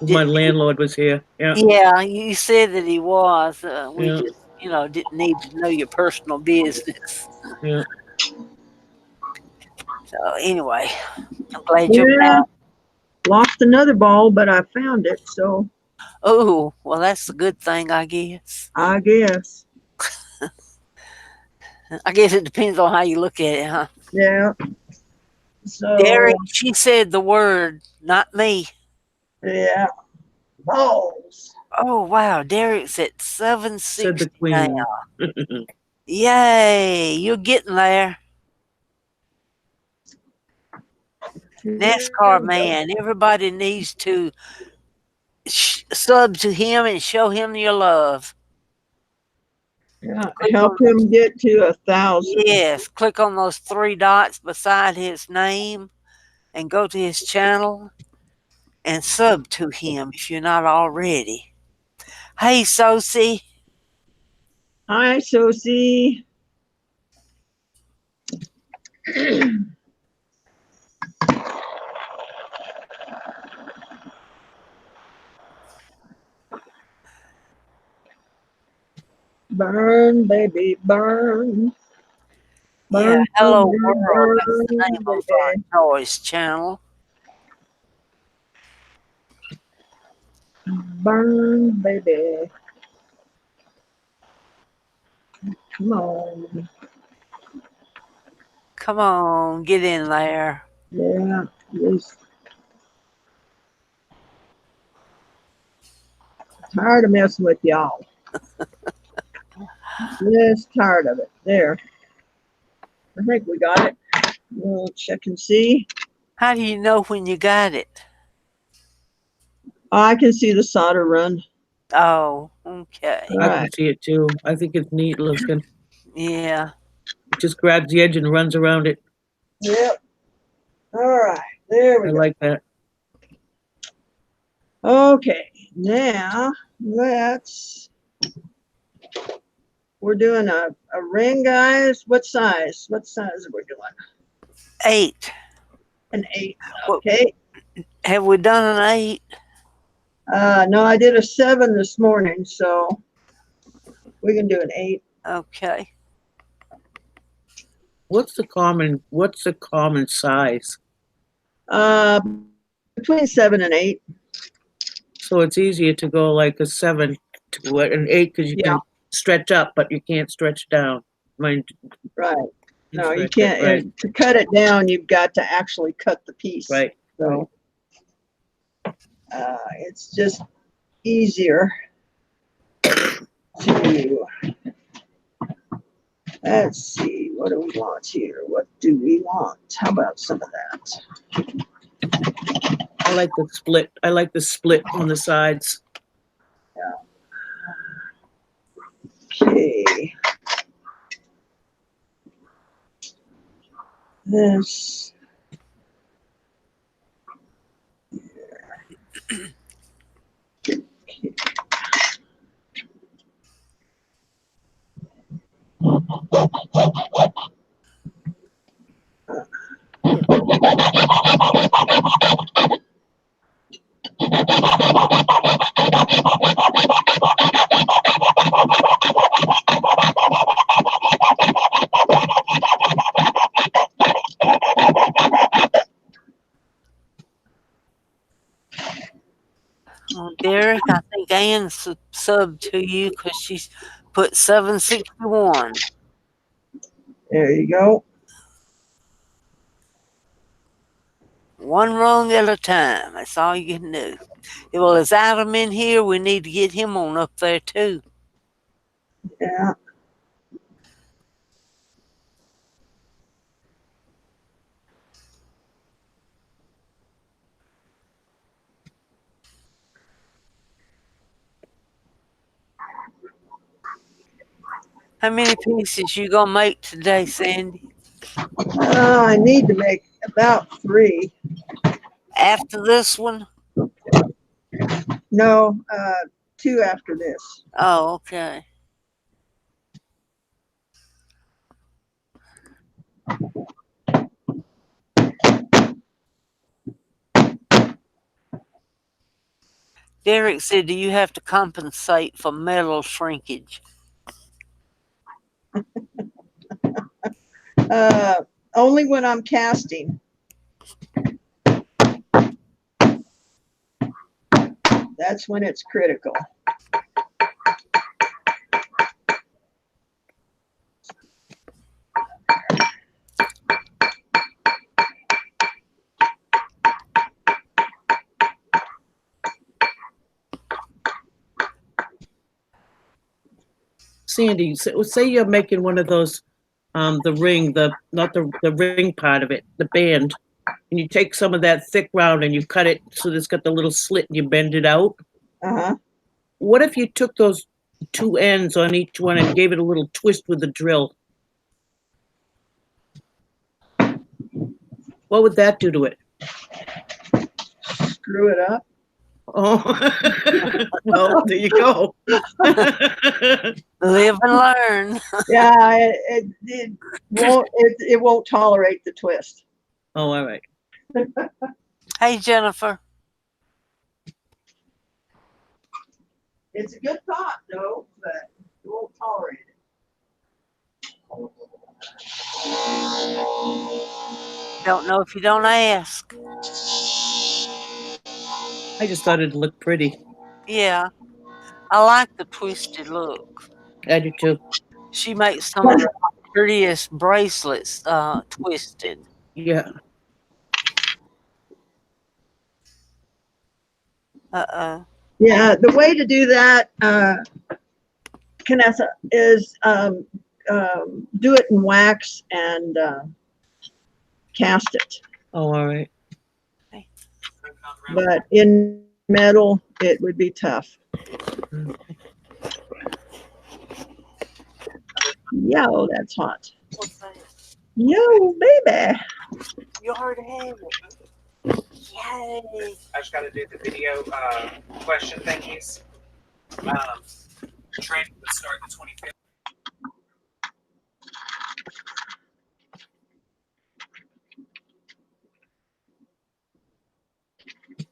S2: landlord was here. Yeah.
S3: Yeah, you said that he was. We
S2: Yeah.
S3: just, didn't need to know your personal business.
S2: Yeah.
S3: So anyway, I'm glad you're
S1: Yeah.
S3: back.
S1: Lost another ball, but I found it. So
S3: Oh, well, that's a good thing, I guess.
S1: I guess.
S3: I guess it depends on how you look at it, huh?
S1: Yeah. So,
S3: Derek, she said the word, not me.
S1: yeah, balls.
S3: Oh wow, Derek's at
S2: Said the
S3: 760
S2: queen.
S3: now. Yay, you're getting there. NASCAR man, everybody needs to sub to him and show him your love.
S1: Yeah, help him get to 1,000.
S3: Yes, click on those 3 dots beside his name and go to his channel and sub to him if you're not already. Hey, Sosie.
S1: Hi, Sosie. Burn, baby, burn.
S3: Yeah,
S1: Burn,
S3: Hello
S1: burn,
S3: World. That's the
S1: burn,
S3: name of our
S1: baby.
S3: Turquoise channel.
S1: Burn, baby. Come on.
S3: Come on, get in there.
S1: Yeah, just tired of messing with y'all. Just tired of it. There. I think we got it. We'll check and see.
S3: How do you know when you got it?
S1: Oh, I can see the solder run.
S3: Oh, okay.
S1: All
S2: I can
S1: right.
S2: see it too. I think it's neat looking.
S3: Yeah.
S2: It just grabs the edge and runs around it.
S1: Yep. All right. There we
S2: I
S1: go.
S2: like that.
S1: Okay. Now we're doing a ring, guys. What size? What size are we doing?
S3: 8.
S1: An 8.
S3: Well,
S1: Okay.
S3: have we done an 8?
S1: No, I did a 7 this morning, so we can do an 8.
S3: Okay.
S2: What's the common size?
S1: Between 7 and 8.
S2: So it's easier to go like a 7 to an 8 because you
S1: Yeah.
S2: can stretch up, but you can't stretch down. Mine.
S1: Right. No, you
S2: stretch it,
S1: can't.
S2: Right.
S1: And to cut it down, you've got to actually cut the piece.
S2: Right.
S1: So it's just easier to, let's see, what do we want here? What do we want? How about some of that?
S2: I like the split. I like the split on the sides.
S1: Okay. This. Okay.
S3: Well, Derek, I think Ann subbed to you because she's put 761.
S1: There you go.
S3: One rung at a time. That's all you can do. Well, is Adam in here? We need to get him on up there too.
S1: Yeah.
S3: How many pieces you gonna make today, Sandy?
S1: I need to make about 3.
S3: After this one?
S1: No, 2 after this.
S3: Oh, okay. Derek said, do you have to compensate for metal shrinkage?
S1: Only when I'm casting. That's when it's critical.
S2: Sandy, say you're making one of those, the ring, not the ring part of it, the band, and you take some of that thick round and you cut it so it's got the little slit and you bend it out.
S1: Uh-huh.
S2: What if you took those two ends on each one and gave it a little twist with the drill? What would that do to it?
S1: Screw it up.
S2: Oh, well, there you go.
S3: Live and learn.
S1: Yeah, it won't tolerate the twist.
S2: Oh, all right.
S3: Hey, Jennifer.
S1: It's a good thought, though, but it won't tolerate it.
S3: Don't know if you don't ask.
S2: I just thought it'd look pretty.
S3: Yeah, I like the twisted look.
S2: I do too.
S3: She makes some of the prettiest bracelets twisted.
S2: Yeah.
S3: Uh-oh.
S1: Yeah, the way to do that, Canessa, is do it in wax and cast it.
S2: Oh, all right.
S1: But in metal, it would be tough. Yo, that's hot.
S3: What's that?
S1: Yo, baby.
S3: You already have it. Yay.
S5: I just got to do the video question thingies. Training would start the 25th.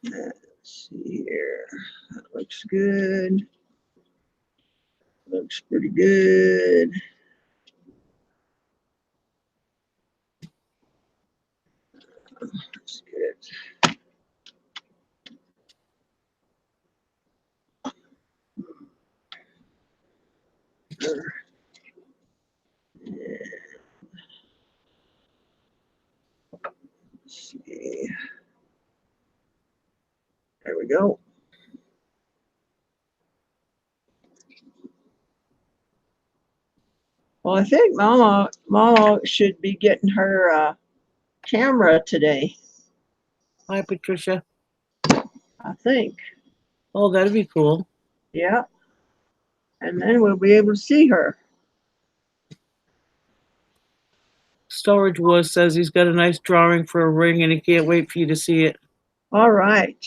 S1: Let's see here. That looks good. Looks pretty good. That's good. Yeah. Let's see. There we go. Well, I think Mama should be getting her camera today.
S2: Hi, Patricia.
S1: I think.
S2: Oh, that'd be cool.
S1: Yeah. And then we'll be able to see her.
S2: Storage Wars says he's got a nice drawing for a ring and he can't wait for you to see it.
S1: All right.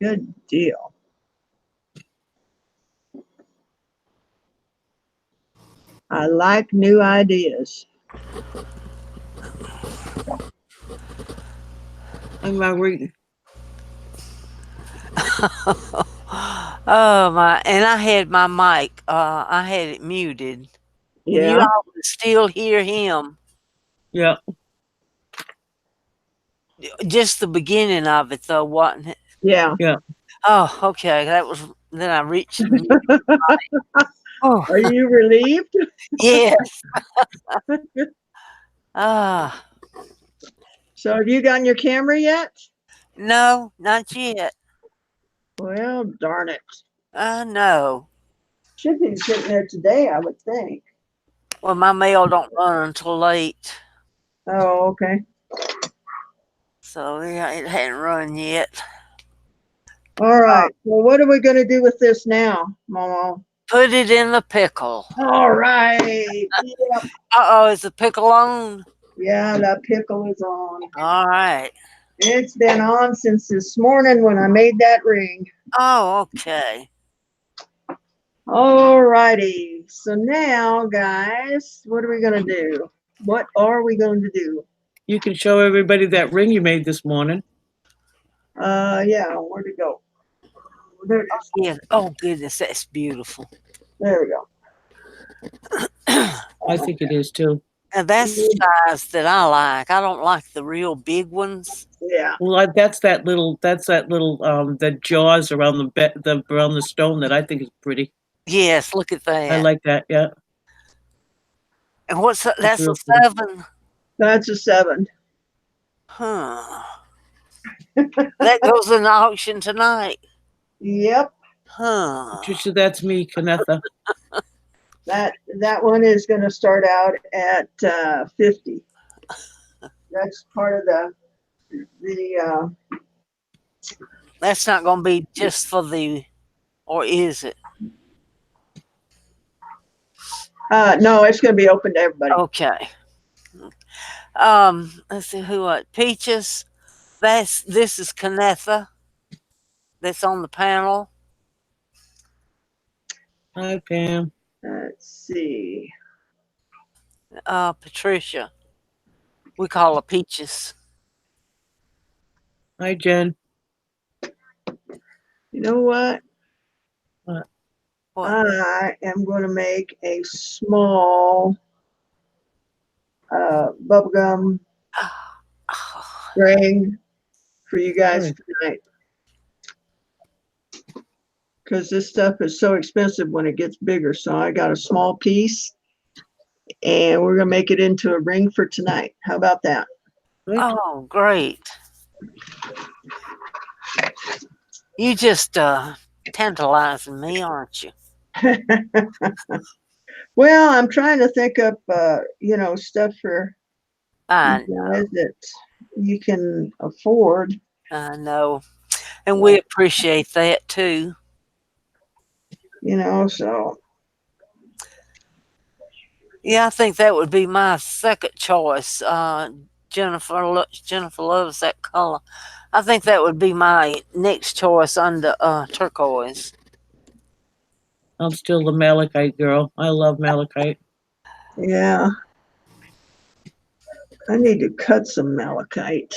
S1: Good deal. I like new ideas.
S2: I'm Marguerite.
S3: Oh my! And I had my mic. I had it muted. You
S1: Yeah.
S3: all can still hear him.
S2: Yeah.
S3: Just the beginning of it, though, wasn't it?
S1: Yeah.
S3: Oh, okay. That was. Then I reached. The mute button. Oh,
S1: Are you relieved?
S3: yes. Ah,
S1: So have you gotten your camera yet?
S3: no, not yet.
S1: Well, darn it.
S3: I know.
S1: Should be sitting there today, I would think.
S3: Well, my mail don't run until late,
S1: Oh, okay.
S3: so yeah, it hadn't run yet.
S1: All right. Well, what are we going to do with this now, Mama?
S3: Put it in the pickle.
S1: All right. Yep.
S3: Uh-oh, is the pickle on?
S1: Yeah, that pickle is on.
S3: All right.
S1: It's been on since this morning when I made that ring.
S3: Oh, okay.
S1: All righty. So now, guys, what are we going to do? What are we going to do?
S2: You can show everybody that ring you made this morning.
S1: Yeah, where'd it go? There it is.
S3: Yeah. Oh, goodness, that's beautiful.
S1: There we go.
S2: I think it is too.
S3: And that's the size that I like. I don't like the real big ones.
S1: Yeah.
S2: Well, that's that little the jaws around around the stone that I think is pretty.
S3: Yes, look at that.
S2: I like that. Yeah.
S3: And what's that? That's
S2: real
S3: a
S2: cool.
S3: 7.
S1: That's a 7.
S3: Huh. That goes in the auction tonight.
S1: Yep.
S3: Huh.
S2: Patricia, that's me, Kennetha.
S1: That one is going to start out at 50. That's part of the
S3: That's not going to be just for the, or is it?
S1: no, it's going to be open to everybody.
S3: Okay. Let's see who what Peaches. This is Kanetha. That's on the panel.
S2: Hi, Pam.
S1: Let's see.
S3: Patricia. We call her Peaches.
S2: Hi, Jen.
S1: You know what?
S2: What?
S3: What?
S1: I am going to make a small bubblegum ring for you guys tonight. Because this stuff is so expensive when it gets bigger. So I got a small piece and we're going to make it into a ring for tonight. How about that?
S2: Good.
S3: Oh, great. You just tantalizing me, aren't you?
S1: Well, I'm trying to think up, stuff for
S3: I
S1: you guys that you can afford.
S3: know. And we appreciate that too.
S1: So
S3: Yeah, I think that would be my second choice. Jennifer loves that color. I think that would be my next choice under turquoise.
S2: I'm still the malachite girl. I love malachite.
S1: yeah, I need to cut some malachite.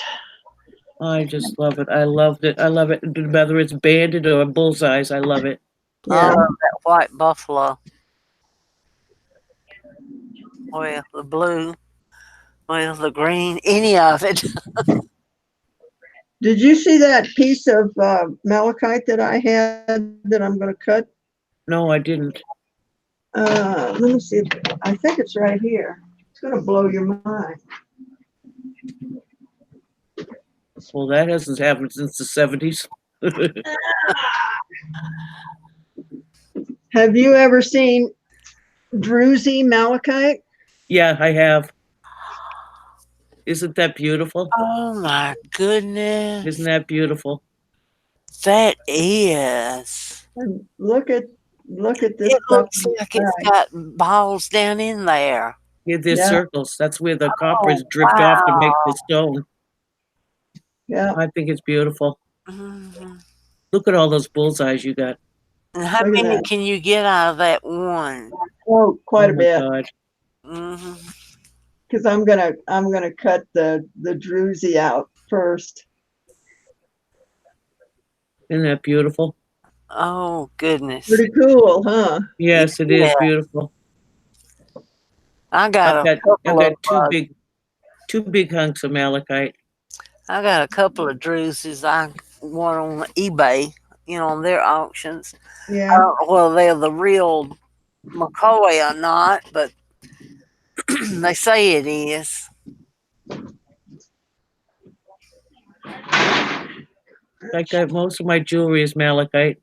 S2: I just love it. I loved it. I love it. Whether it's banded or bullseyes, I love it.
S3: I
S1: Yeah,
S3: love that white buffalo. Well, the blue. Well, the green. Any of it.
S1: did you see that piece of malachite that I had that I'm going to cut?
S2: No, I didn't.
S1: Let me see. I think it's right here. It's going to blow your mind.
S2: Well, that hasn't happened since the 70s.
S1: Have you ever seen druzy malachite?
S2: Yeah, I have. Isn't that beautiful?
S3: Oh my goodness.
S2: Isn't that beautiful?
S3: That is.
S1: And look at this
S3: It
S1: stuff.
S3: looks like it's got balls down in there.
S2: Yeah, there's
S1: Yeah.
S2: circles. That's where the copper is dripped off to make the stone.
S1: Yeah.
S2: I think it's beautiful.
S3: Mm-hmm.
S2: Look at all those bullseyes you got.
S3: And how
S1: Look at
S3: many
S1: that.
S3: can you get out of that one?
S1: Oh, quite a
S2: my
S1: bit.
S2: God.
S3: Mm-hmm.
S1: Because I'm gonna cut the druzy out first.
S2: Isn't that beautiful?
S3: Oh goodness.
S1: Pretty cool, huh?
S2: Yes, it is beautiful.
S3: I got
S2: I've
S3: a
S2: got
S3: couple of
S2: two big hunks of malachite.
S3: I got a couple of druses I won on eBay, on their auctions. I
S1: Yeah.
S3: don't know whether they're the real McCoy or not, but they say it is.
S2: I got most of my jewelry is malachite.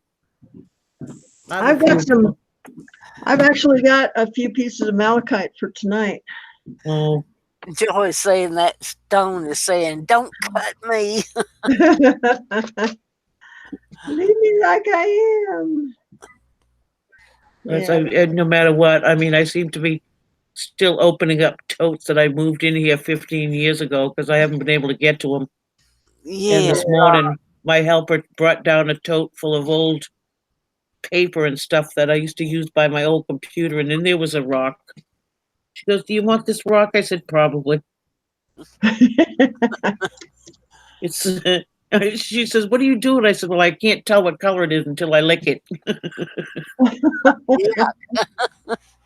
S1: I've actually got a few pieces of malachite for tonight.
S2: Oh,
S3: Joy is saying that stone is saying, "Don't cut me."
S1: Leave me like I am.
S2: yes,
S1: Yeah.
S2: and no matter what, I mean, I seem to be still opening up totes that I moved in here 15 years ago because I haven't been able to get to them.
S3: Yeah.
S2: And this morning, my helper brought down a tote full of old paper and stuff that I used to use by my old computer, and then there was a rock. She goes, "Do you want this rock?" I said, "Probably." It's. She says, "What are you doing?" I said, "Well, I can't tell what color it is until I lick it."
S3: Yeah.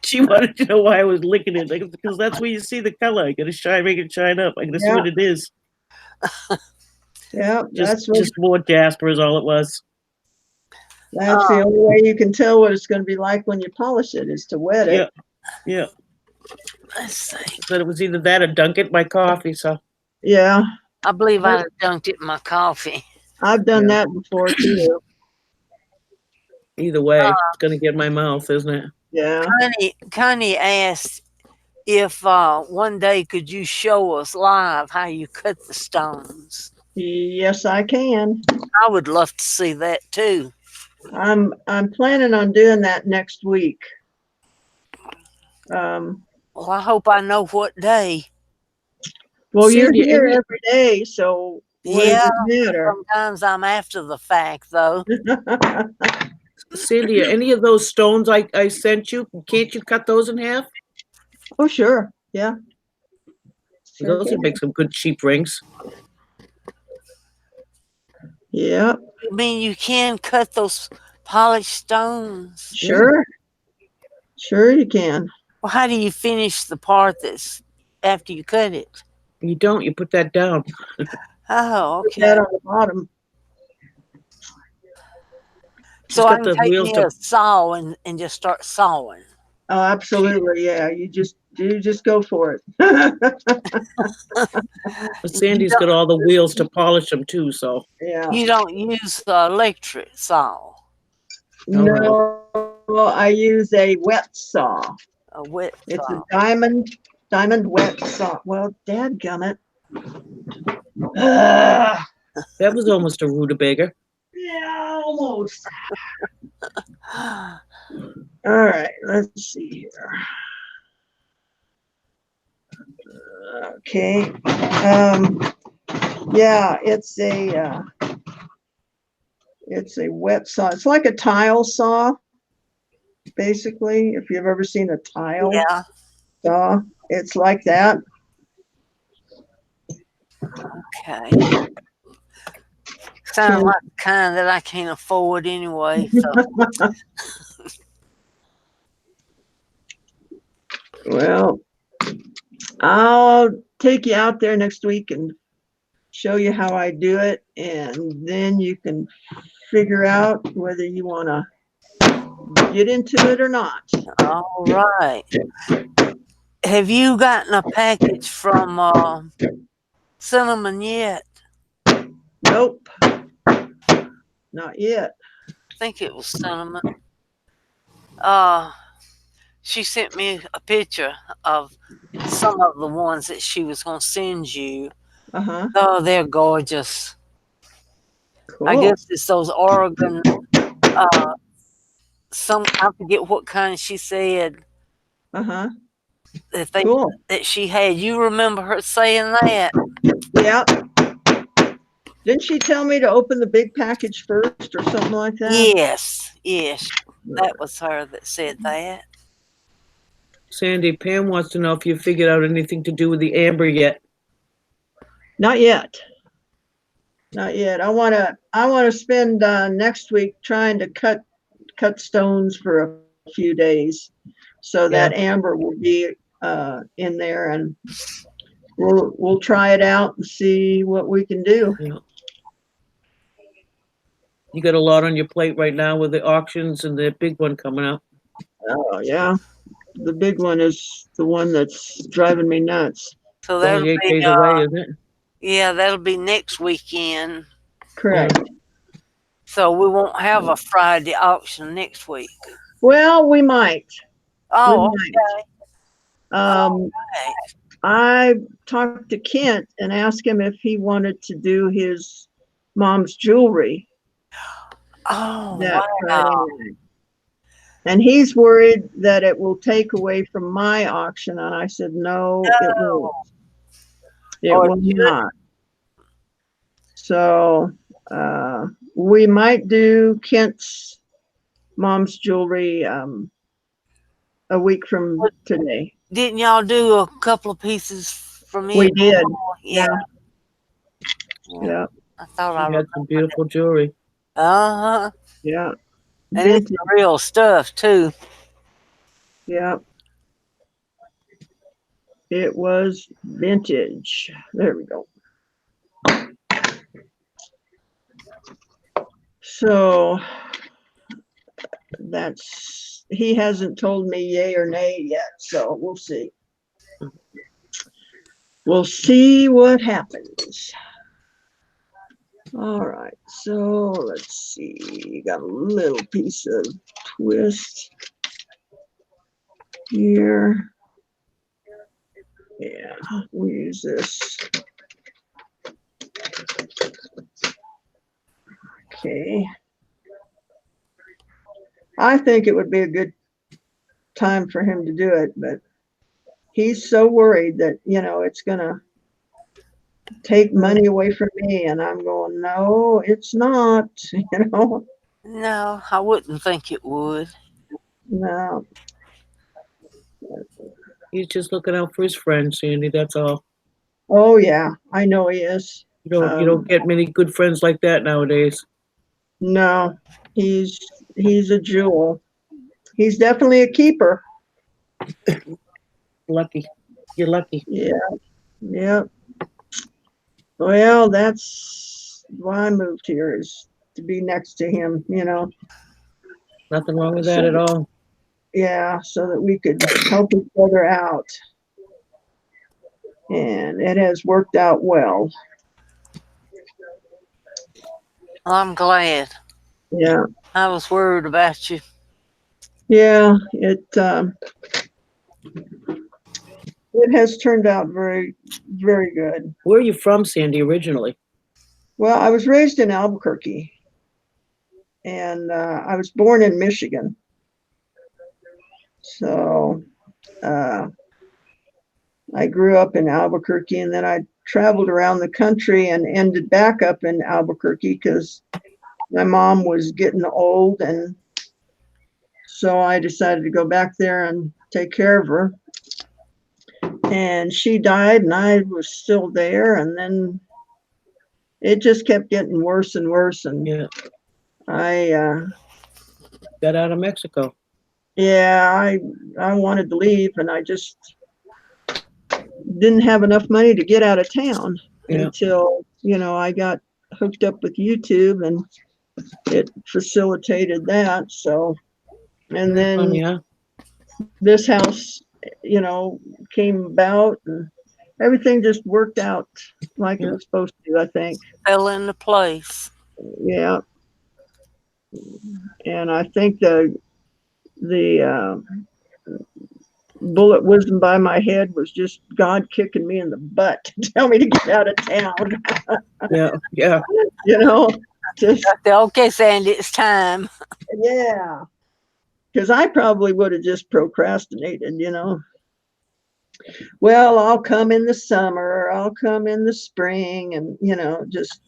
S2: She wanted to know why I was licking it, because that's where you see the color. I gotta make it shine up. I gotta see what it is.
S1: Yeah,
S2: Just more Jasper is all it was.
S1: that's the only way you can tell what it's going to be like when you polish it is to wet it.
S2: Yeah.
S3: Let's see.
S2: But it was either that or dunk it in my coffee. So
S1: Yeah,
S3: I believe I dunked it in my coffee.
S1: I've done that before too.
S2: either way, it's gonna get in my mouth, isn't it?
S1: Yeah.
S3: Connie asked if one day could you show us live how you cut the stones.
S1: Yes, I can.
S3: I would love to see that too.
S1: I'm planning on doing that next week.
S3: Well, I hope I know what day.
S1: Well, you're
S2: Cindy,
S1: here every day, so what does
S3: Yeah,
S1: it matter?
S3: sometimes I'm after the fact though.
S2: Cindy, any of those stones I sent you, can't you cut those in half?
S1: Oh, sure. Yeah. Sure
S2: Those
S1: can.
S2: would make some good cheap rings.
S1: Yeah,
S3: You mean you can cut those polished stones?
S1: sure. Sure you can.
S3: Well, how do you finish the part that's after you cut it?
S2: You don't, you put that down.
S3: Oh,
S1: Put
S3: okay.
S1: that on the bottom.
S3: So
S2: Just
S3: I
S2: got
S3: can
S2: the
S3: take
S2: wheels
S3: me
S2: to,
S3: a saw and just start sawing.
S1: Oh, absolutely. Yeah, you just go for it.
S3: You
S2: Sandy's got all the wheels to polish them too, so.
S1: Yeah.
S3: You don't use the electric saw,
S1: No, I use a wet saw.
S3: a wet
S1: It's a
S3: saw.
S1: diamond wet saw. Well, dadgummit. Ah,
S2: That was almost a rutabaga.
S1: yeah, almost. All right, let's see here. Okay. Yeah, it's a wet saw. It's like a tile saw, basically. If you've ever seen a tile
S3: Yeah.
S1: saw, it's like that.
S3: Okay. Sounds like the kind that I can't afford anyway. So
S1: Well, I'll take you out there next week and show you how I do it, and then you can figure out whether you want to get into it or not.
S3: all right. Have you gotten a package from Cinnamon yet?
S1: Nope, not yet.
S3: I think it was Cinnamon. She sent me a picture of some of the ones that she was going to send you.
S1: Uh-huh.
S3: Oh, they're gorgeous.
S1: Cool.
S3: I guess it's those Oregon. I forget what kind she said
S1: Uh-huh.
S3: that that she had. You remember her saying that?
S1: Yeah. Didn't she tell me to open the big package first or something like that?
S3: Yes, that was her that said that.
S2: Sandy, Pam wants to know if you figured out anything to do with the amber yet.
S1: Not yet. Not yet. I want to spend next week trying to cut stones for a few days, so that amber will be in there, and we'll try it out and see what we can do.
S2: Yeah. You got a lot on your plate right now with the auctions and the big one coming up.
S1: Oh yeah, the big one is the one that's driving me nuts.
S3: So
S2: It's
S3: that'll
S2: only 8
S3: be
S2: days away, isn't it?
S3: yeah, that'll be next weekend.
S1: Correct.
S3: So we won't have a Friday auction next week.
S1: Well, we might.
S3: Oh,
S1: We might.
S3: okay.
S1: I talked to Kent and asked him if he wanted to do his mom's jewelry
S3: Oh,
S1: that Friday
S3: wow.
S1: night. And he's worried that it will take away from my auction. And I said, no, it won't. It
S3: Or
S1: will not. So we might do Kent's mom's jewelry a week from today.
S3: Didn't y'all do a couple of pieces for me?
S1: We did.
S3: Yeah.
S1: Yeah.
S3: I thought
S2: She
S3: I
S2: had
S3: remembered
S2: some beautiful jewelry.
S3: Uh-huh.
S1: Yeah.
S3: And it's
S1: Vintage.
S3: real stuff too.
S1: Yeah. It was vintage. There we go. So he hasn't told me yay or nay yet, so we'll see. We'll see what happens. All right, so let's see. Got a little piece of twist. here. Yeah, we use this. Okay. I think it would be a good time for him to do it, but he's so worried that, you know, it's gonna take money away from me, and I'm going, no, it's not, you know.
S3: No, I wouldn't think it would.
S1: No.
S2: He's just looking out for his friends, Sandy. That's all.
S1: Oh yeah, I know he is.
S2: You don't get many good friends like that nowadays.
S1: No, he's a jewel. He's definitely a keeper.
S2: Lucky. You're lucky.
S1: Yeah. Yeah. Well, that's why I moved here, is to be next to him, you know.
S2: Nothing wrong with that at all.
S1: Yeah, so that we could help each other out. And it has worked out well.
S3: Well, I'm glad.
S1: Yeah.
S3: I was worried about you.
S1: Yeah, it has turned out very, very good.
S2: Where are you from, Sandy, originally?
S1: Well, I was raised in Albuquerque, and I was born in Michigan. So I grew up in Albuquerque, and then I traveled around the country and ended back up in Albuquerque because my mom was getting old, and so I decided to go back there and take care of her. And she died, and I was still there, and then it just kept getting worse and worse. And
S2: Yeah.
S1: I
S2: Got out of Mexico.
S1: yeah, I wanted to leave, and I just didn't have enough money to get out of town until, you know, I got hooked up with YouTube, and it facilitated that. So, and then
S2: Funny, huh?
S1: this house, you know, came about, and everything just worked out like it was supposed to, I think.
S3: Fell into place.
S1: Yeah. And I think the bullet whizzing by my head was just God kicking me in the butt to tell me to get out of town.
S2: Yeah, yeah.
S1: You know, just,
S3: Okay, Sandy, it's time.
S1: yeah. Because I probably would have just procrastinated, you know. Well, I'll come in the summer, I'll come in the spring, and, you know, just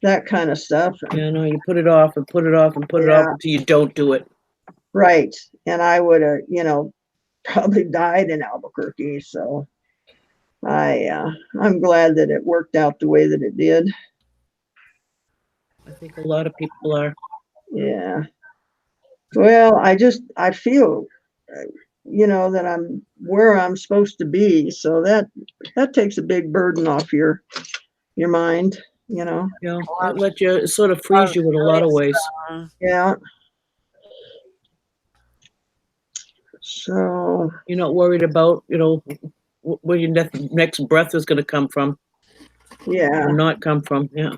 S1: that kind of stuff.
S2: Yeah, no, you put it off and put it off and put it off until you don't do it.
S1: Right. And I would have, you know, probably died in Albuquerque. So I'm glad that it worked out the way that it did.
S2: I think a lot of people are.
S1: Yeah. Well, I feel, you know, that I'm where I'm supposed to be. So that takes a big burden off your mind, you know.
S2: You know, it let you, it sort of frees you in a lot of ways.
S1: Yeah. So
S2: You're not worried about, you know, where your next breath is going to come from.
S1: yeah.
S2: Or not come from. Yeah.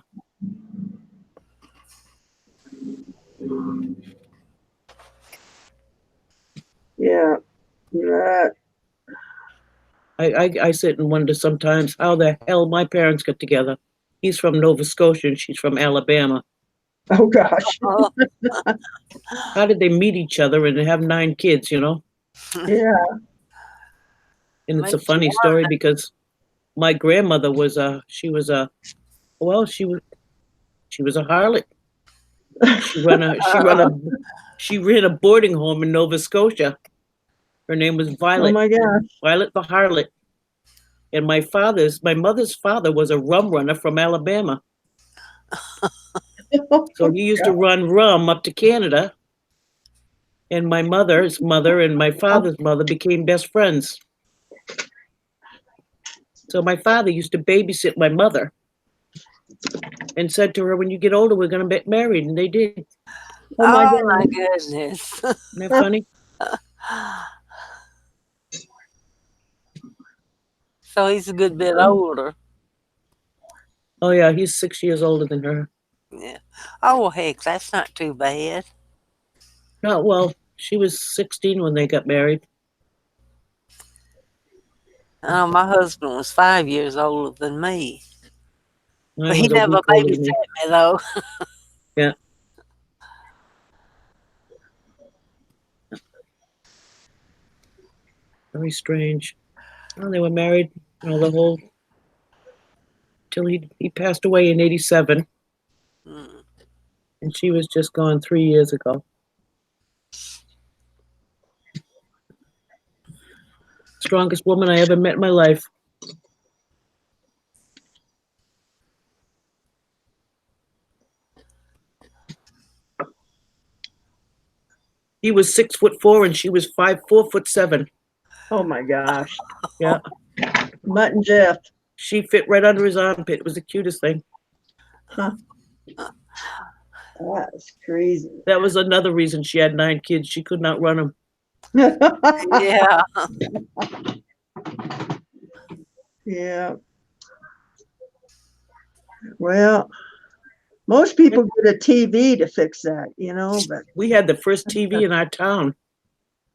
S1: Yeah. That.
S2: I sit and wonder sometimes how the hell my parents got together. He's from Nova Scotia and she's from Alabama.
S1: Oh gosh.
S2: How did they meet each other and have 9 kids, you know?
S1: Yeah.
S2: And it's a funny story because my grandmother was she was a harlot. She ran a boarding home in Nova Scotia. Her name was Violet.
S1: Oh my gosh.
S2: Violet the Harlot. And my mother's father was a rum runner from Alabama. So he used to run rum up to Canada. And my mother's mother and my father's mother became best friends. So my father used to babysit my mother and said to her, when you get older, we're going to get married. And they did.
S3: Oh my goodness.
S2: Isn't that funny?
S3: So he's a good bit older.
S2: Oh, yeah, he's 6 years older than her.
S3: Yeah. Oh, well, heck, that's not too bad.
S2: No, well, She was 16 when they got married.
S3: My husband was 5 years older than me.
S2: I
S3: But he
S2: was a
S3: never
S2: week older
S3: babysat
S2: than me.
S3: me, though.
S2: Yeah. Very strange. Well, they were married, the whole till he passed away in '87,
S3: Mm.
S2: and she was just gone 3 years ago. Strongest woman I ever met in my life. He was 6'4" and she was 4'7".
S1: Oh my gosh.
S2: Yeah.
S1: Mutt and Jeff.
S2: She fit right under his armpit. It was the cutest thing.
S1: Huh. That's crazy.
S2: That was another reason she had 9 kids. She could not run them.
S3: Yeah.
S1: Yeah. Well, most people get a TV to fix that, but
S2: We had the first TV in our town.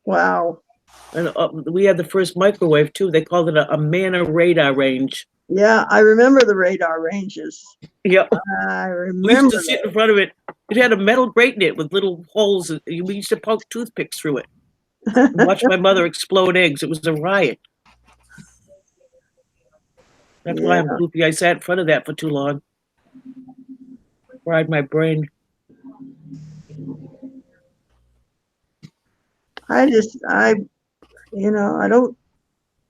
S1: wow.
S2: And we had the first microwave, too. They called it a Manna radar range.
S1: Yeah, I remember the radar ranges.
S2: Yep.
S1: I
S2: We used
S1: remember
S2: to sit in front of it. It had a metal grate in it with little holes. We used to poke toothpicks through it. And watch my mother explode eggs. It was a riot. That's why I'm goofy. I sat in front of that for too long. Fried my brain.
S1: I don't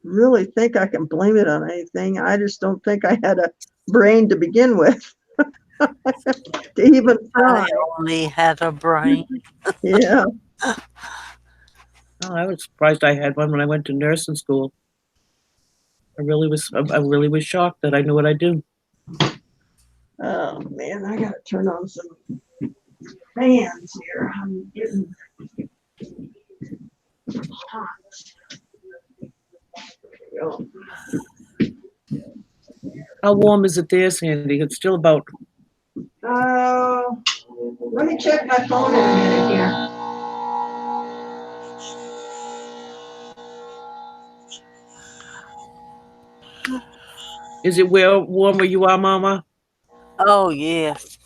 S1: really think I can blame it on anything. I just don't think I had a brain to begin with to even try.
S3: I only had a brain.
S1: Yeah.
S2: Oh, I was surprised I had one when I went to nursing school. I really was shocked that I knew what I do.
S1: Oh man, I gotta turn on some fans here. I'm getting hot. There we go.
S2: How warm is it there, Sandy? It's still about.
S1: Let me check my phone in a minute here.
S2: Is it warm where you are, Mama?
S3: Oh, yes.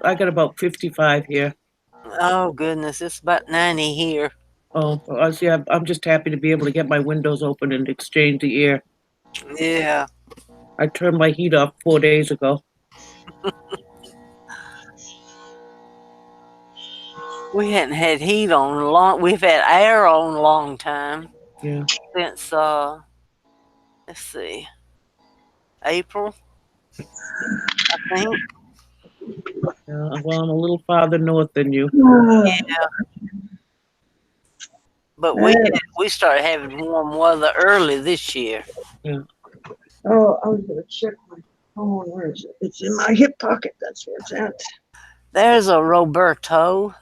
S2: I got about 55 here.
S3: Oh, goodness. It's about 90 here.
S2: Oh, yeah, I'm just happy to be able to get my windows open and exchange the air.
S3: Yeah.
S2: I turned my heat off 4 days ago.
S3: We hadn't had heat on long. We've had air on a long time.
S2: Yeah.
S3: Since let's see, April, I think.
S2: Well, I'm a little farther north than you.
S3: Yeah. But we started having warm weather early this year.
S2: Yeah.
S1: Oh, I was gonna check my phone. Where is it? It's in my hip pocket. That's where it's at.
S3: There's a Roberto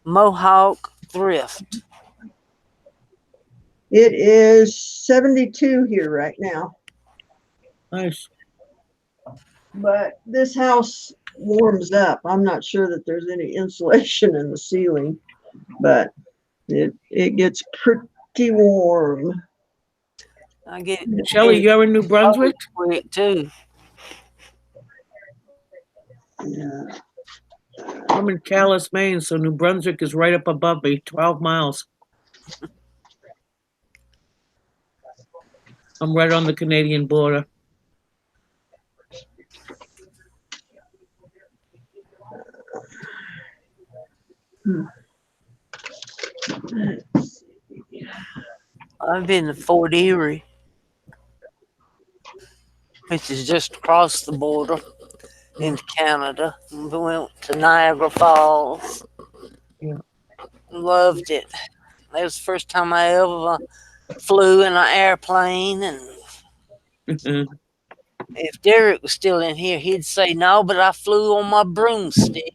S3: Mohawk thrift.
S1: It is 72 here right now.
S2: Nice.
S1: But this house warms up. I'm not sure that there's any insulation in the ceiling, but it gets pretty warm.
S3: I get
S2: Shelley, you're in New Brunswick?
S3: quick too.
S1: Yeah.
S2: I'm in Calais, Maine, so New Brunswick is right up above me, 12 miles. I'm right on the Canadian border.
S3: I've been to Fort Erie, which is just across the border into Canada. We went to Niagara Falls.
S2: Yeah.
S3: Loved it. That was the first time I ever flew in an airplane. And if Derek was still in here, he'd say, no, but I flew on my broomstick.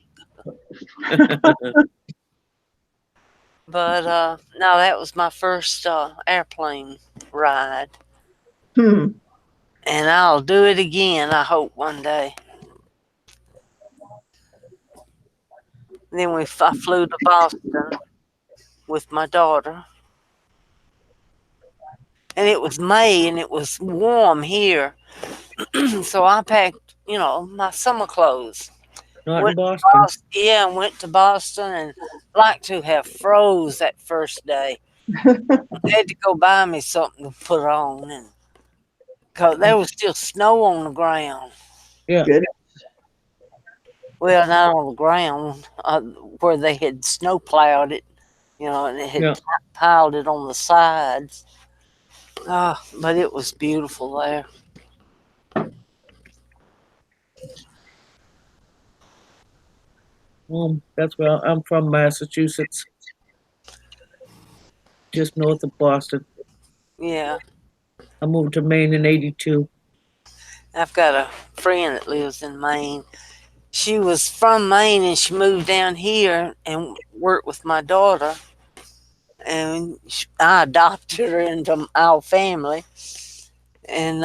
S3: But no, that was my first airplane ride. And I'll do it again, I hope, one day. And then I flew to Boston. with my daughter. And it was May and it was warm here. So I packed, my summer clothes.
S2: Not in
S3: Went to
S2: Boston.
S3: Boston. Yeah, and went to Boston and like to have froze that first day. Had to go buy me something to put on, and because there was still snow on the ground.
S2: Yeah.
S1: Good.
S3: Well, not on the ground, where they had snow plowed it, and it had
S2: Yeah.
S3: piled it on the sides. But it was beautiful there.
S2: That's where I'm from, Massachusetts, just north of Boston.
S3: Yeah,
S2: I moved to Maine in '82.
S3: I've got a friend that lives in Maine. She was from Maine and she moved down here and worked with my daughter. And I adopted her into our family. And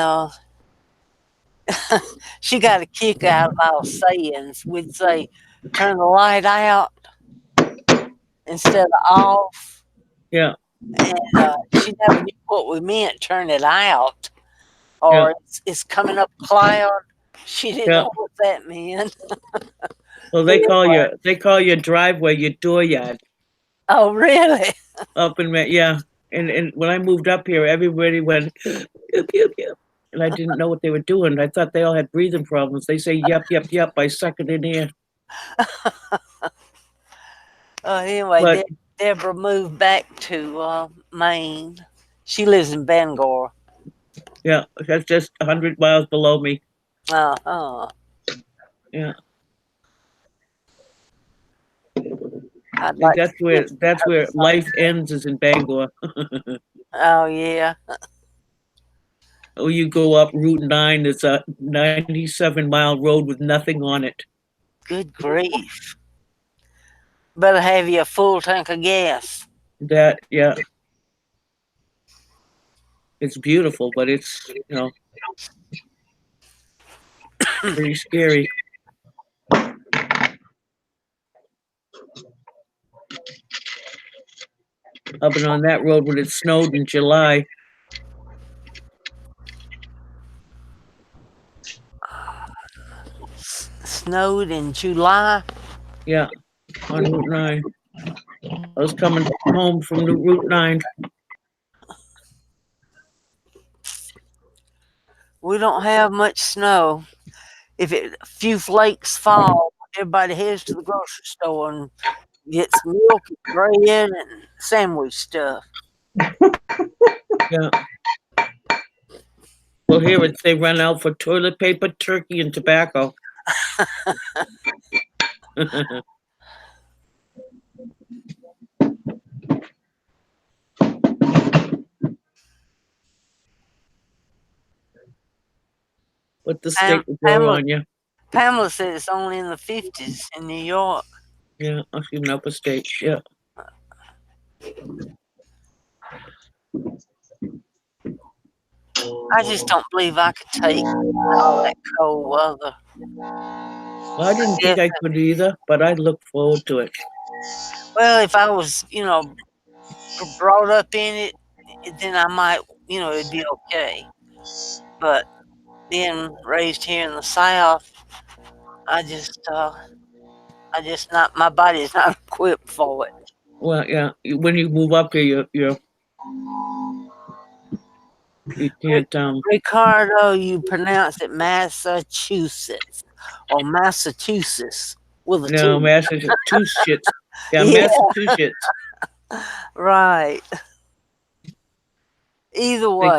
S3: she got a kick out of our sayings. We'd say, turn the light out instead of off.
S2: Yeah.
S3: And she never knew what we meant, turn it out.
S2: Yeah.
S3: Or it's coming up cloud. She didn't
S2: Yeah.
S3: know what that meant.
S2: Well, they call your driveway your dooryard
S3: Oh, really?
S2: up in yeah. And when I moved up here, everybody went pew pew pew, and I didn't know what they were doing. I thought they all had breathing problems. They say yep yep yep. I suck it in here.
S3: Anyway,
S2: But
S3: Deborah moved back to Maine. She lives in Bangor.
S2: yeah, that's just 100 miles below me.
S3: Uh-huh.
S2: Yeah.
S3: I'd
S2: See,
S3: like to
S2: that's where
S3: her
S2: life ends, is in Bangor.
S3: Oh, yeah.
S2: Oh, you go up Route 9. It's a 97-mile road with nothing on it.
S3: Good grief. Better have you a full tank of gas.
S2: That, yeah. It's beautiful, but it's, pretty scary. Up and on that road when it snowed in July.
S3: Snowed in July.
S2: Yeah, on Route 9. I was coming home from the Route 9.
S3: We don't have much snow. If a few flakes fall, everybody heads to the grocery store and gets milk and bread and sandwich stuff.
S2: Yeah. Well, here they run out for toilet paper, turkey, and tobacco. What the state will grow on you.
S3: Pamela said it's only in the 50s in New York.
S2: Yeah, even upper state. Yeah.
S3: I just don't believe I could take all that cold weather.
S2: Well, I didn't think I could either, but I look forward to it.
S3: Well, if I was, brought up in it, then I might, it'd be okay. But being raised here in the South, I just not, my body is not equipped for it.
S2: Well, yeah, when you move up here, you can't.
S3: Ricardo, you pronounce it Massachusetts or Massachusetts with a
S2: No,
S3: T.
S2: Massachusetts. Yeah,
S3: Yeah.
S2: Massachusetts.
S3: Right. Either way,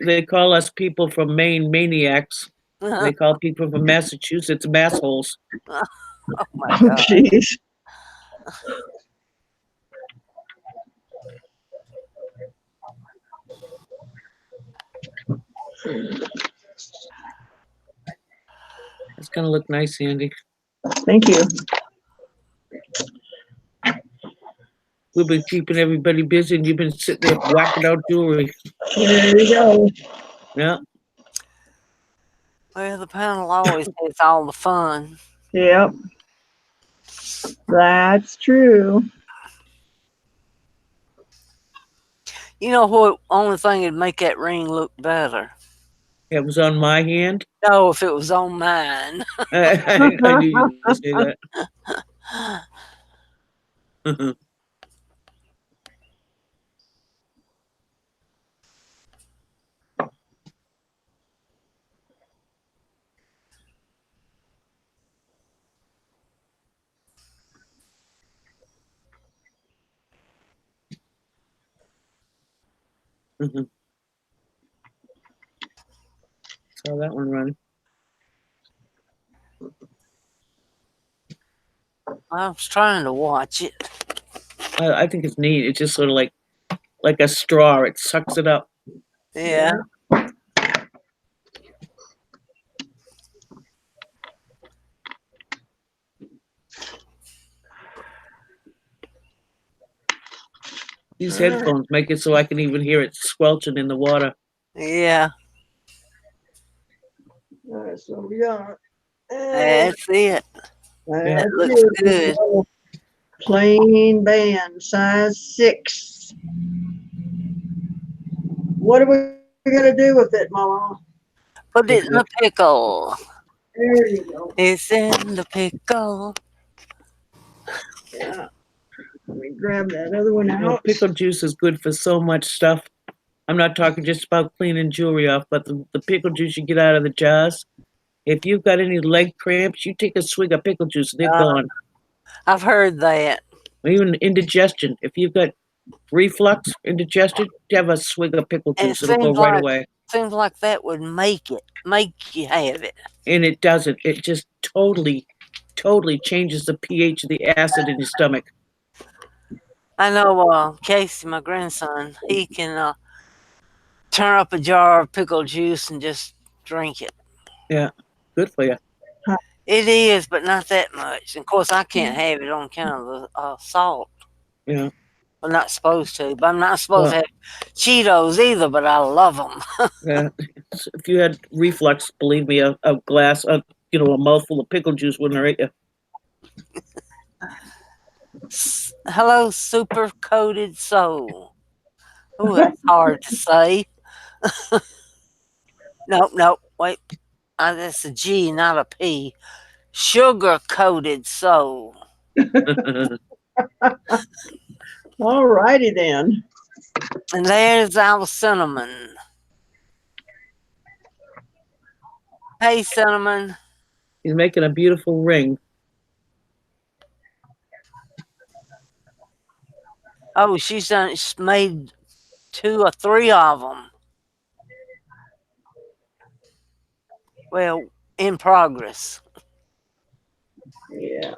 S2: They call us people from Maine maniacs. They call people from Massachusetts massholes.
S3: Oh my God.
S1: Jeez.
S2: It's gonna look nice, Andy.
S1: Thank you.
S2: We've been keeping everybody busy, and you've been sitting there whacking out jewelry.
S1: There you go.
S2: Yeah.
S3: Well, the panel always gets all the fun.
S1: Yep. That's true.
S3: You know what? Only thing that'd make that ring look better.
S2: It was on my hand.
S3: No, if it was on mine.
S2: I knew you were going to say that. Saw that one run.
S3: I was trying to watch it.
S2: I think it's neat. It's just sort of like a straw. It sucks it up.
S3: Yeah.
S2: These headphones make it so I can even hear it squelching in the water.
S3: Yeah.
S1: So yeah.
S3: That's it.
S1: That's
S3: It looks good.
S1: Plain band, size 6. What are we gonna do with it, Mama?
S3: Put it in the pickle.
S1: There you go.
S3: It's in the pickle.
S1: Yeah. Let me grab that other one
S2: You know,
S1: out.
S2: pickle juice is good for so much stuff. I'm not talking just about cleaning jewelry off, but the pickle juice you get out of the jars. If you've got any leg cramps, you take a swig of pickle juice, they're gone.
S3: I've heard that.
S2: Even indigestion. If you've got reflux, indigestion, have a swig of pickle
S3: And
S2: juice. It'll go right away.
S3: Seems like that would make you have it.
S2: And it doesn't. It just totally changes the pH of the acid in your stomach.
S3: I know Casey, my grandson, he can turn up a jar of pickle juice and just drink it.
S2: Yeah, good for you.
S3: It is, but not that much. And of course, I can't have it on account of the salt.
S2: Yeah.
S3: I'm not supposed to, but I'm not supposed to have Cheetos either, but I love them.
S2: Yeah. If you had reflux, believe me, a glass of, a mouthful of pickle juice wouldn't hurt you.
S3: Hello, super coated soul. Oh, that's hard to say. Nope, wait. That's a G, not a P. Sugar coated soul.
S1: All righty then.
S3: And there's our cinnamon. Hey, cinnamon.
S2: He's making a beautiful ring.
S3: Oh, she's made 2 or 3 of them. Well, in progress.
S1: Yeah.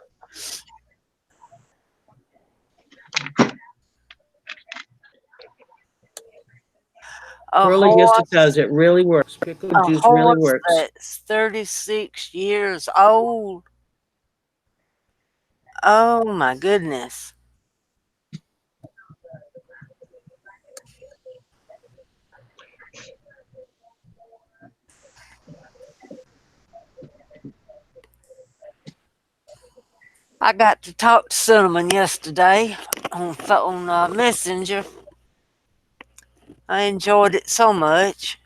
S2: Really, yes, it does. It really works. Pickle juice really works.
S3: That's 36 years old. Oh my goodness. I got to talk to Cinnamon yesterday on Messenger. I enjoyed it so much.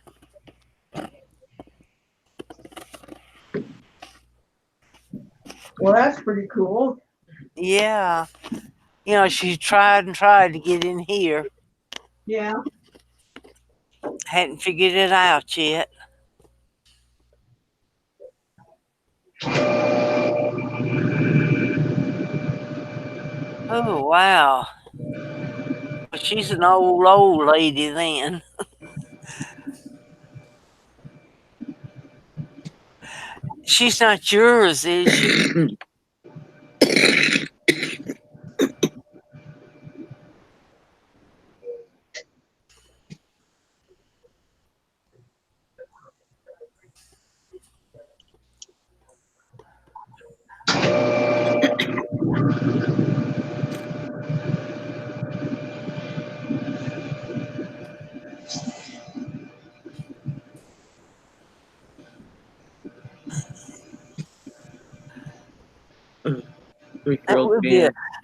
S1: Well, that's pretty cool.
S3: Yeah. She tried to get in here.
S1: Yeah.
S3: Hadn't figured it out yet. Oh, wow. But she's an old lady then. She's not yours, is she?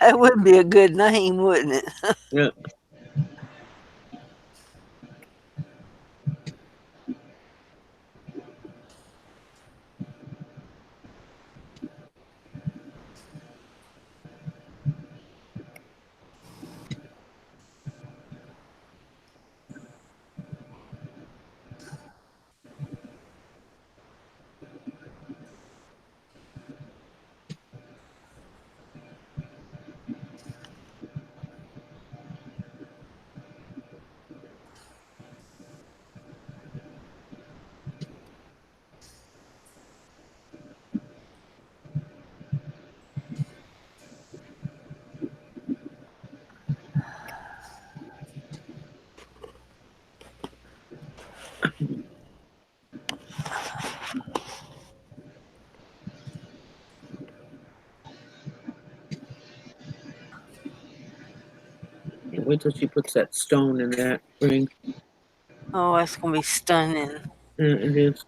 S3: That would be a good name, wouldn't it?
S2: Yeah. wait till she puts that stone in that ring.
S3: Oh, that's gonna be stunning.
S2: It is.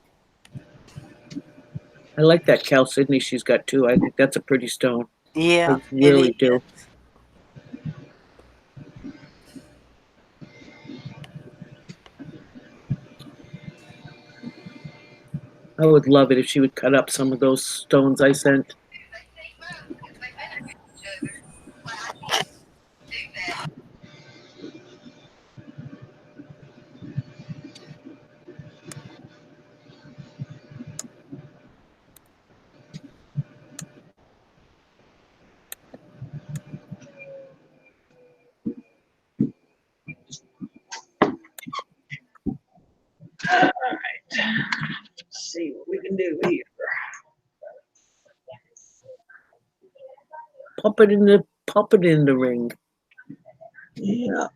S2: I like that chalcedony she's got too. I think that's a pretty stone.
S3: Yeah,
S2: I really do.
S3: is.
S2: I would love it if she would cut up some of those stones I sent.
S1: All right. Let's see what we can do here.
S2: Pop it in the ring.
S1: Yeah.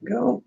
S1: Go.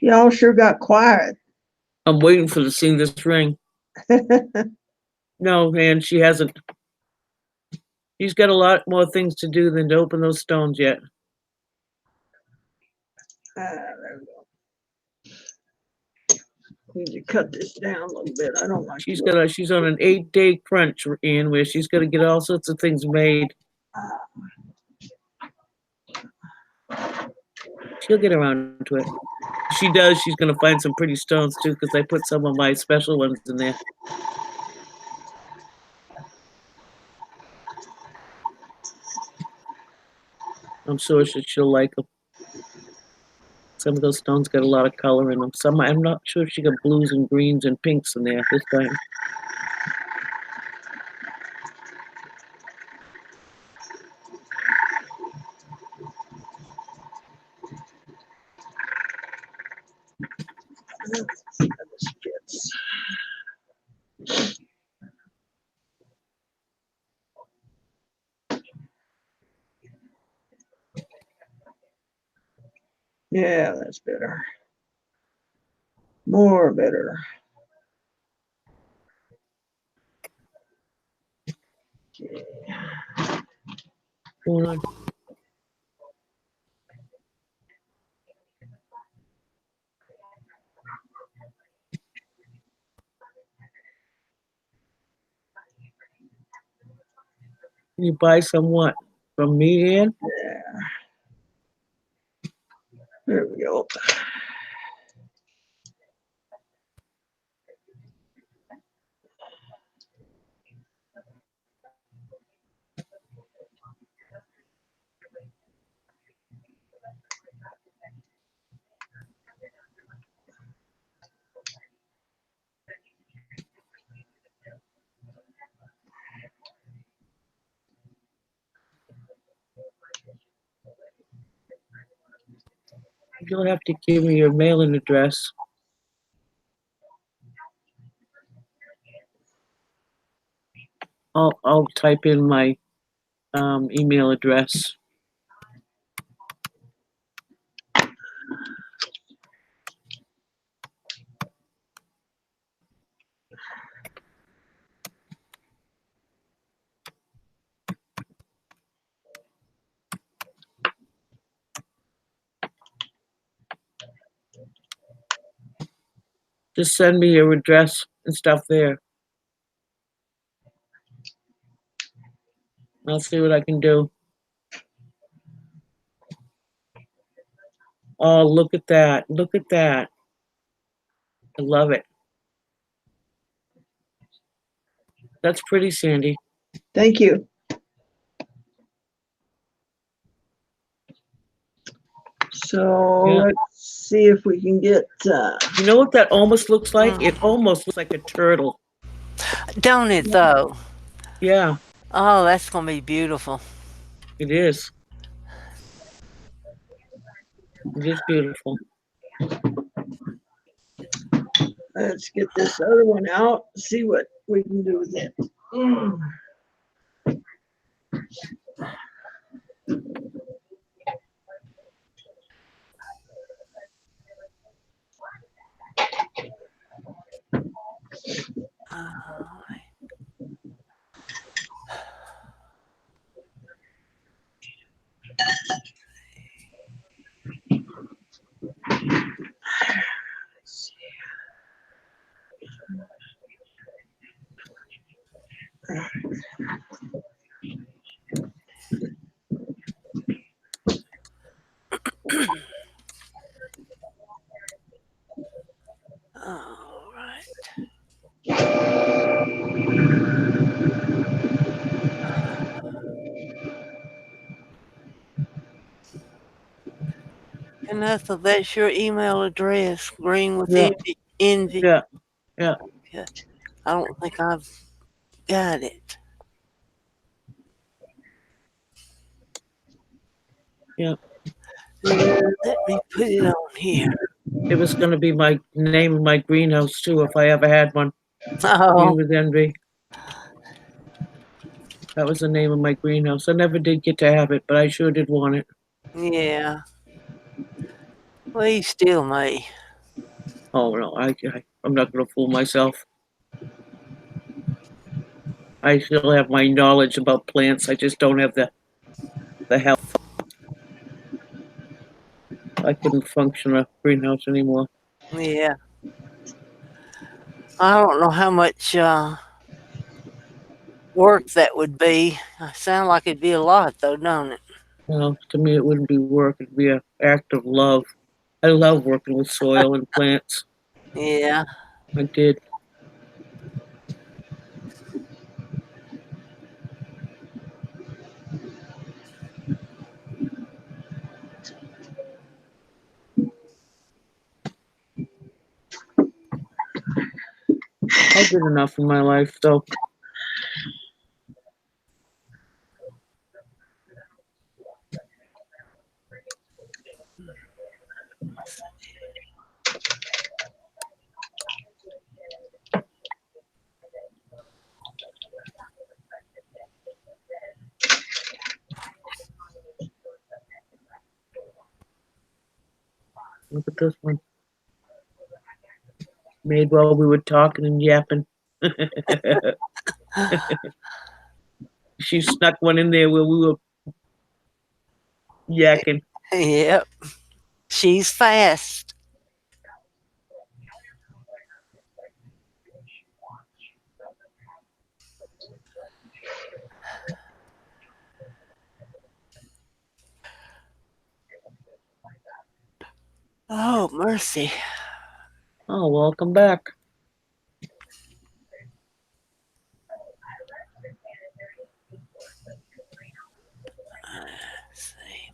S1: Y'all sure got quiet.
S2: I'm waiting for to see this ring. No, man, she hasn't. She's got a lot more things to do than to open those stones yet.
S1: There we go. Need to cut this down a little bit. I don't like.
S2: She's on an 8-day crunch, Ian, where she's got to get all sorts of things made. She'll get around to it. If she does, she's gonna find some pretty stones too, because I put some of my special ones in there. I'm sure she'll like them. Some of those stones got a lot of color in them. Some, I'm not sure if she got blues and greens and pinks in there this time.
S1: Yeah, that's better. More better. Okay.
S2: Going on. You buy some what? From me, Ann?
S1: Yeah. There we go.
S2: You'll have to give me your mailing address. I'll type in my email address. Just send me your address and stuff there. I'll see what I can do. Oh, look at that. Look at that. I love it. That's pretty, Sandy.
S1: Thank you. So
S2: Yeah.
S1: let's see if we can get.
S2: You know what that almost looks like? It almost looks like a turtle.
S3: Don't it, though?
S2: Yeah,
S3: Oh, that's going to be beautiful.
S2: it is. It is beautiful.
S1: Let's get this other one out. See what we can do with it.
S3: All right. And that's your email address, Green with
S2: Yeah.
S3: Envy.
S2: Yeah, yeah.
S3: Okay. I don't think I've got it.
S2: Yeah.
S3: Let me put it on here.
S2: It was going to be my name of my greenhouse too if I ever had one.
S3: Oh,
S2: With Envy. That was the name of my greenhouse. I never did get to have it, but I sure did want it.
S3: yeah. Well, you still may.
S2: Oh no, I'm not going to fool myself. I still have my knowledge about plants. I just don't have the health. I couldn't function a greenhouse anymore.
S3: Yeah. I don't know how much work that would be. Sound like it'd be a lot, though, don't it?
S2: Well, to me, it wouldn't be work. It'd be an act of love. I love working with soil and plants.
S3: Yeah.
S2: I did. I did enough in my life, though. Look at this one. Made while we were talking and yapping. She snuck one in there where we were yakking.
S3: Yep. She's fast. Oh, mercy.
S2: Oh, welcome back.
S3: Let's see.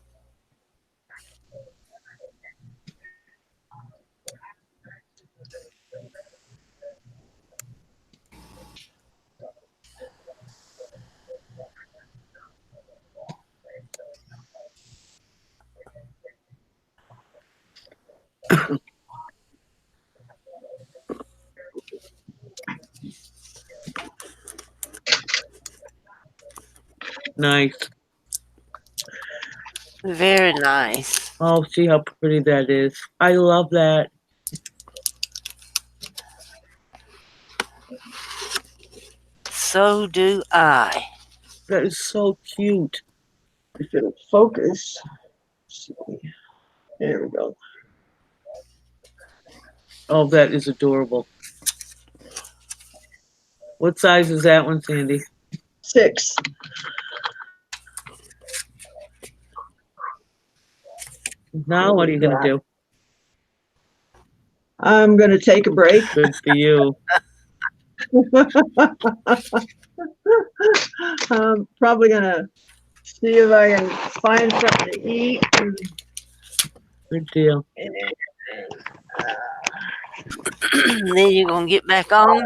S2: Nice.
S3: Very nice.
S2: Oh, see how pretty that is. I love that.
S3: So do I.
S2: That is so cute.
S1: If it'll focus. Let's see. There we go.
S2: Oh, that is adorable. What size is that one, Sandy?
S1: 6.
S2: Now what are you going to do?
S1: I'm going to take a break.
S2: Good for you.
S1: I'm probably going to see if I can find something to eat.
S2: Good deal.
S3: Then you're going to get back on?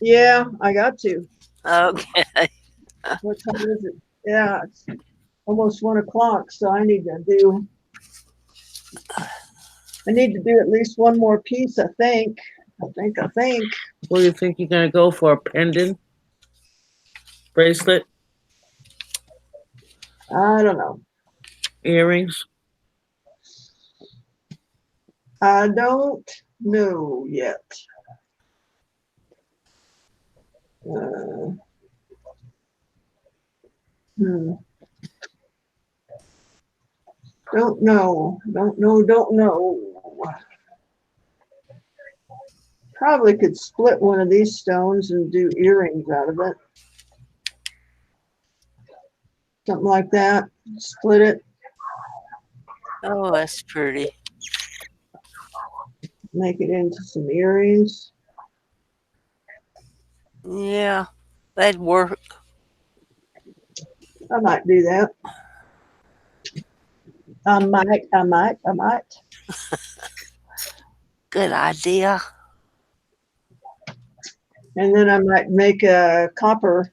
S1: Yeah, I got to.
S3: Okay.
S1: What time is it? Yeah, it's almost 1 o'clock, so I need to do at least one more piece, I think.
S2: What do you think you're going to go for? A pendant? Bracelet?
S1: I don't know.
S2: Earrings?
S1: I don't know yet. Don't know. Probably could split one of these stones and do earrings out of it. Something like that. Split it,
S3: Oh, that's pretty.
S1: make it into some earrings.
S3: Yeah, that'd work.
S1: I might do that. I might.
S3: Good idea.
S1: And then I might make a copper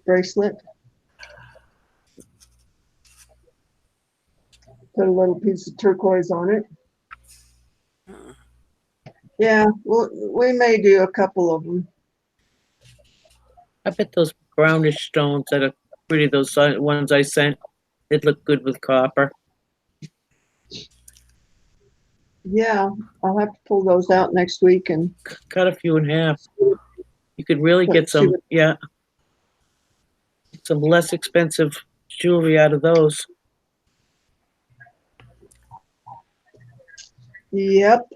S1: bracelet. Put a little piece of turquoise on it. Yeah, well, we may do a couple of them.
S2: I bet those brownish stones that are pretty, those ones I sent, they'd look good with copper.
S1: Yeah, I'll have to pull those out next week and
S2: Cut a few in half. You could really get some, some less expensive jewelry out of those.
S1: Yep.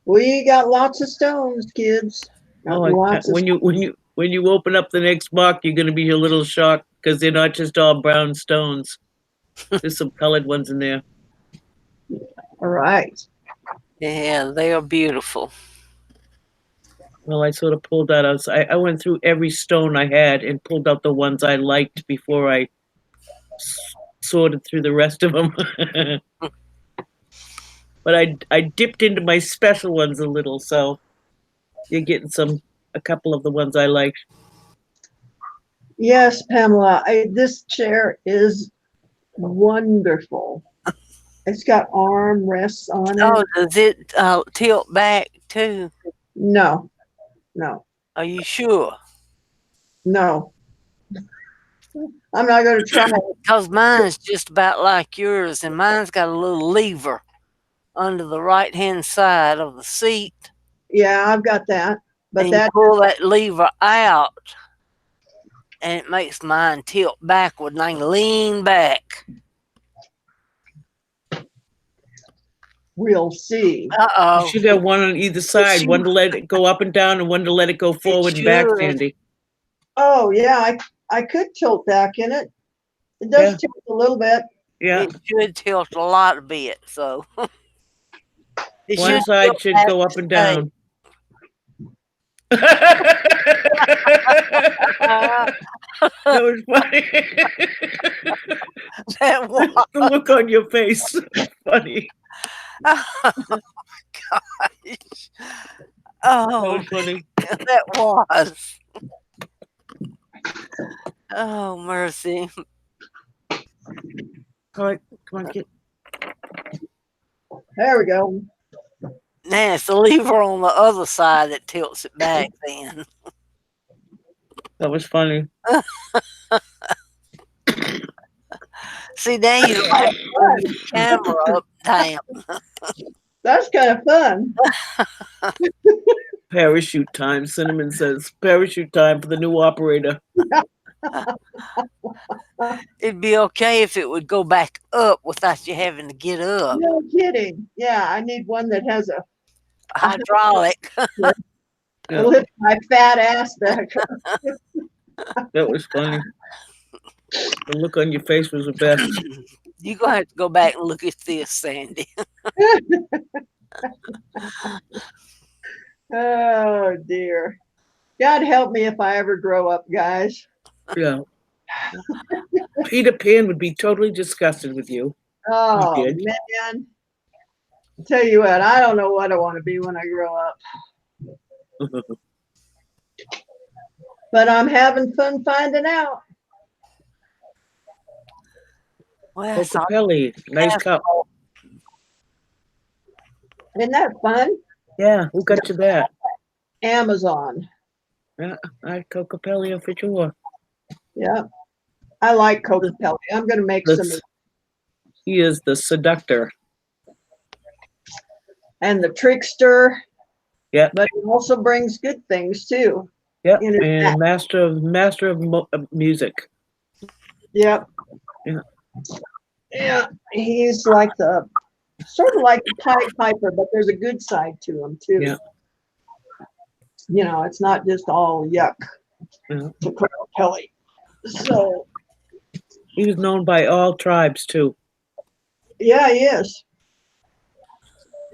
S1: We got lots of stones, kids. Got lots of
S2: when you open up the next box, you're going to be a little shocked because they're not just all brown stones. There's some colored ones in there.
S1: All right.
S3: Yeah, they are beautiful.
S2: Well, I sort of pulled out. I went through every stone I had and pulled out the ones I liked before I sorted through the rest of them. But I dipped into my special ones a little, so you're getting a couple of the ones I liked.
S1: Yes, Pamela, this chair is wonderful. It's got arm rests on it.
S3: Oh, does it tilt back too?
S1: No.
S3: Are you sure?
S1: No. I'm not going to try it.
S3: Because mine's just about like yours, and mine's got a little lever under the right-hand side of the seat.
S1: Yeah, I've got that. But
S3: and you pull that lever out, and it makes mine tilt backward, and I can lean back.
S1: We'll see.
S3: Uh-oh.
S2: You should have one on either side, one to let it go up and down and one to let it go forward and back, Sandy.
S1: Oh, yeah, I could tilt back in it. It does tilt a little bit.
S2: Yeah.
S3: It should tilt a lot bit, so it
S2: One
S3: should
S2: side
S3: tilt
S2: should
S3: back
S2: go up
S3: to
S2: and
S3: stay.
S2: down. That was funny.
S3: That was,
S2: The look on your face. Funny.
S3: oh gosh.
S2: That
S3: Oh,
S2: was funny.
S3: that was. Oh mercy.
S2: All right, come on, get.
S1: There we go.
S3: Now it's the lever on the other side that tilts it back then.
S2: That was funny.
S3: See, now you don't have to hold the camera up and down.
S1: That's kind of fun.
S2: Parachute time. Cinnamon says parachute time for the new operator.
S3: It'd be okay if it would go back up without you having to get up.
S1: No kidding. Yeah, I need one that has a
S3: Hydraulic.
S2: Yeah.
S1: lift my fat ass back.
S2: That was funny. The look on your face was the best.
S3: You're going to have to go back and look at this, Sandy.
S1: Oh dear. God help me if I ever grow up, guys.
S2: Yeah. Peter Pan would be totally disgusted with you.
S1: Oh
S2: did.
S1: man. I tell you what, I don't know what I want to be when I grow up. But I'm having fun finding out.
S3: Well, that's all.
S2: Cocapelli, nice cup.
S1: Isn't that fun?
S2: Yeah, who got you that?
S1: Amazon.
S2: Yeah, I Cocapelli for sure.
S1: Yeah. I like Cocapelli. I'm going to make some.
S2: He is the seductor.
S1: And the trickster.
S2: Yeah.
S1: But he also brings good things too.
S2: Yep,
S1: in his
S2: and
S1: back.
S2: master of music.
S1: Yep.
S2: Yeah.
S1: Yeah. He's like the sort of like the Pied Piper, but there's a good side to him too.
S2: Yeah.
S1: You know, it's not just all yuck
S2: Yeah.
S1: to Cocapelli. So
S2: He was known by all tribes too.
S1: yeah, he is.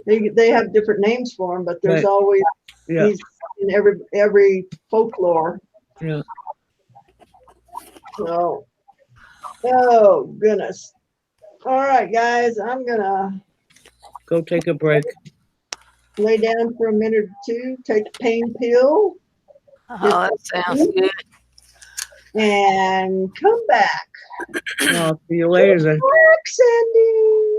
S1: They have different names for him, but there's
S2: Right.
S1: always
S2: Yeah.
S1: he's in every folklore.
S2: Yeah.
S1: So, oh goodness. All right, guys, I'm gonna
S2: Go take a break.
S1: lay down for a minute or two, take a pain pill,
S3: Oh, that sounds good.
S1: and come back.
S2: I'll see you later then.
S1: Back, Sandy.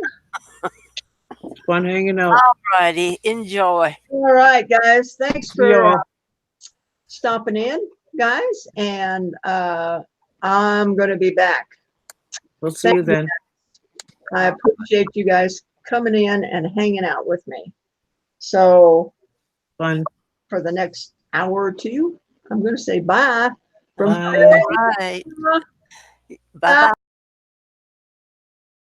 S2: It's fun hanging out.
S3: All righty. Enjoy.
S1: All right, guys. Thanks
S2: See y'all.
S1: for stopping in, guys, and I'm gonna be back.
S2: We'll see you then.
S1: I appreciate you guys coming in and hanging out with me. So
S2: Fun.
S1: for the next hour or two, I'm going to say bye. From
S2: Bye.
S3: All right. Bye.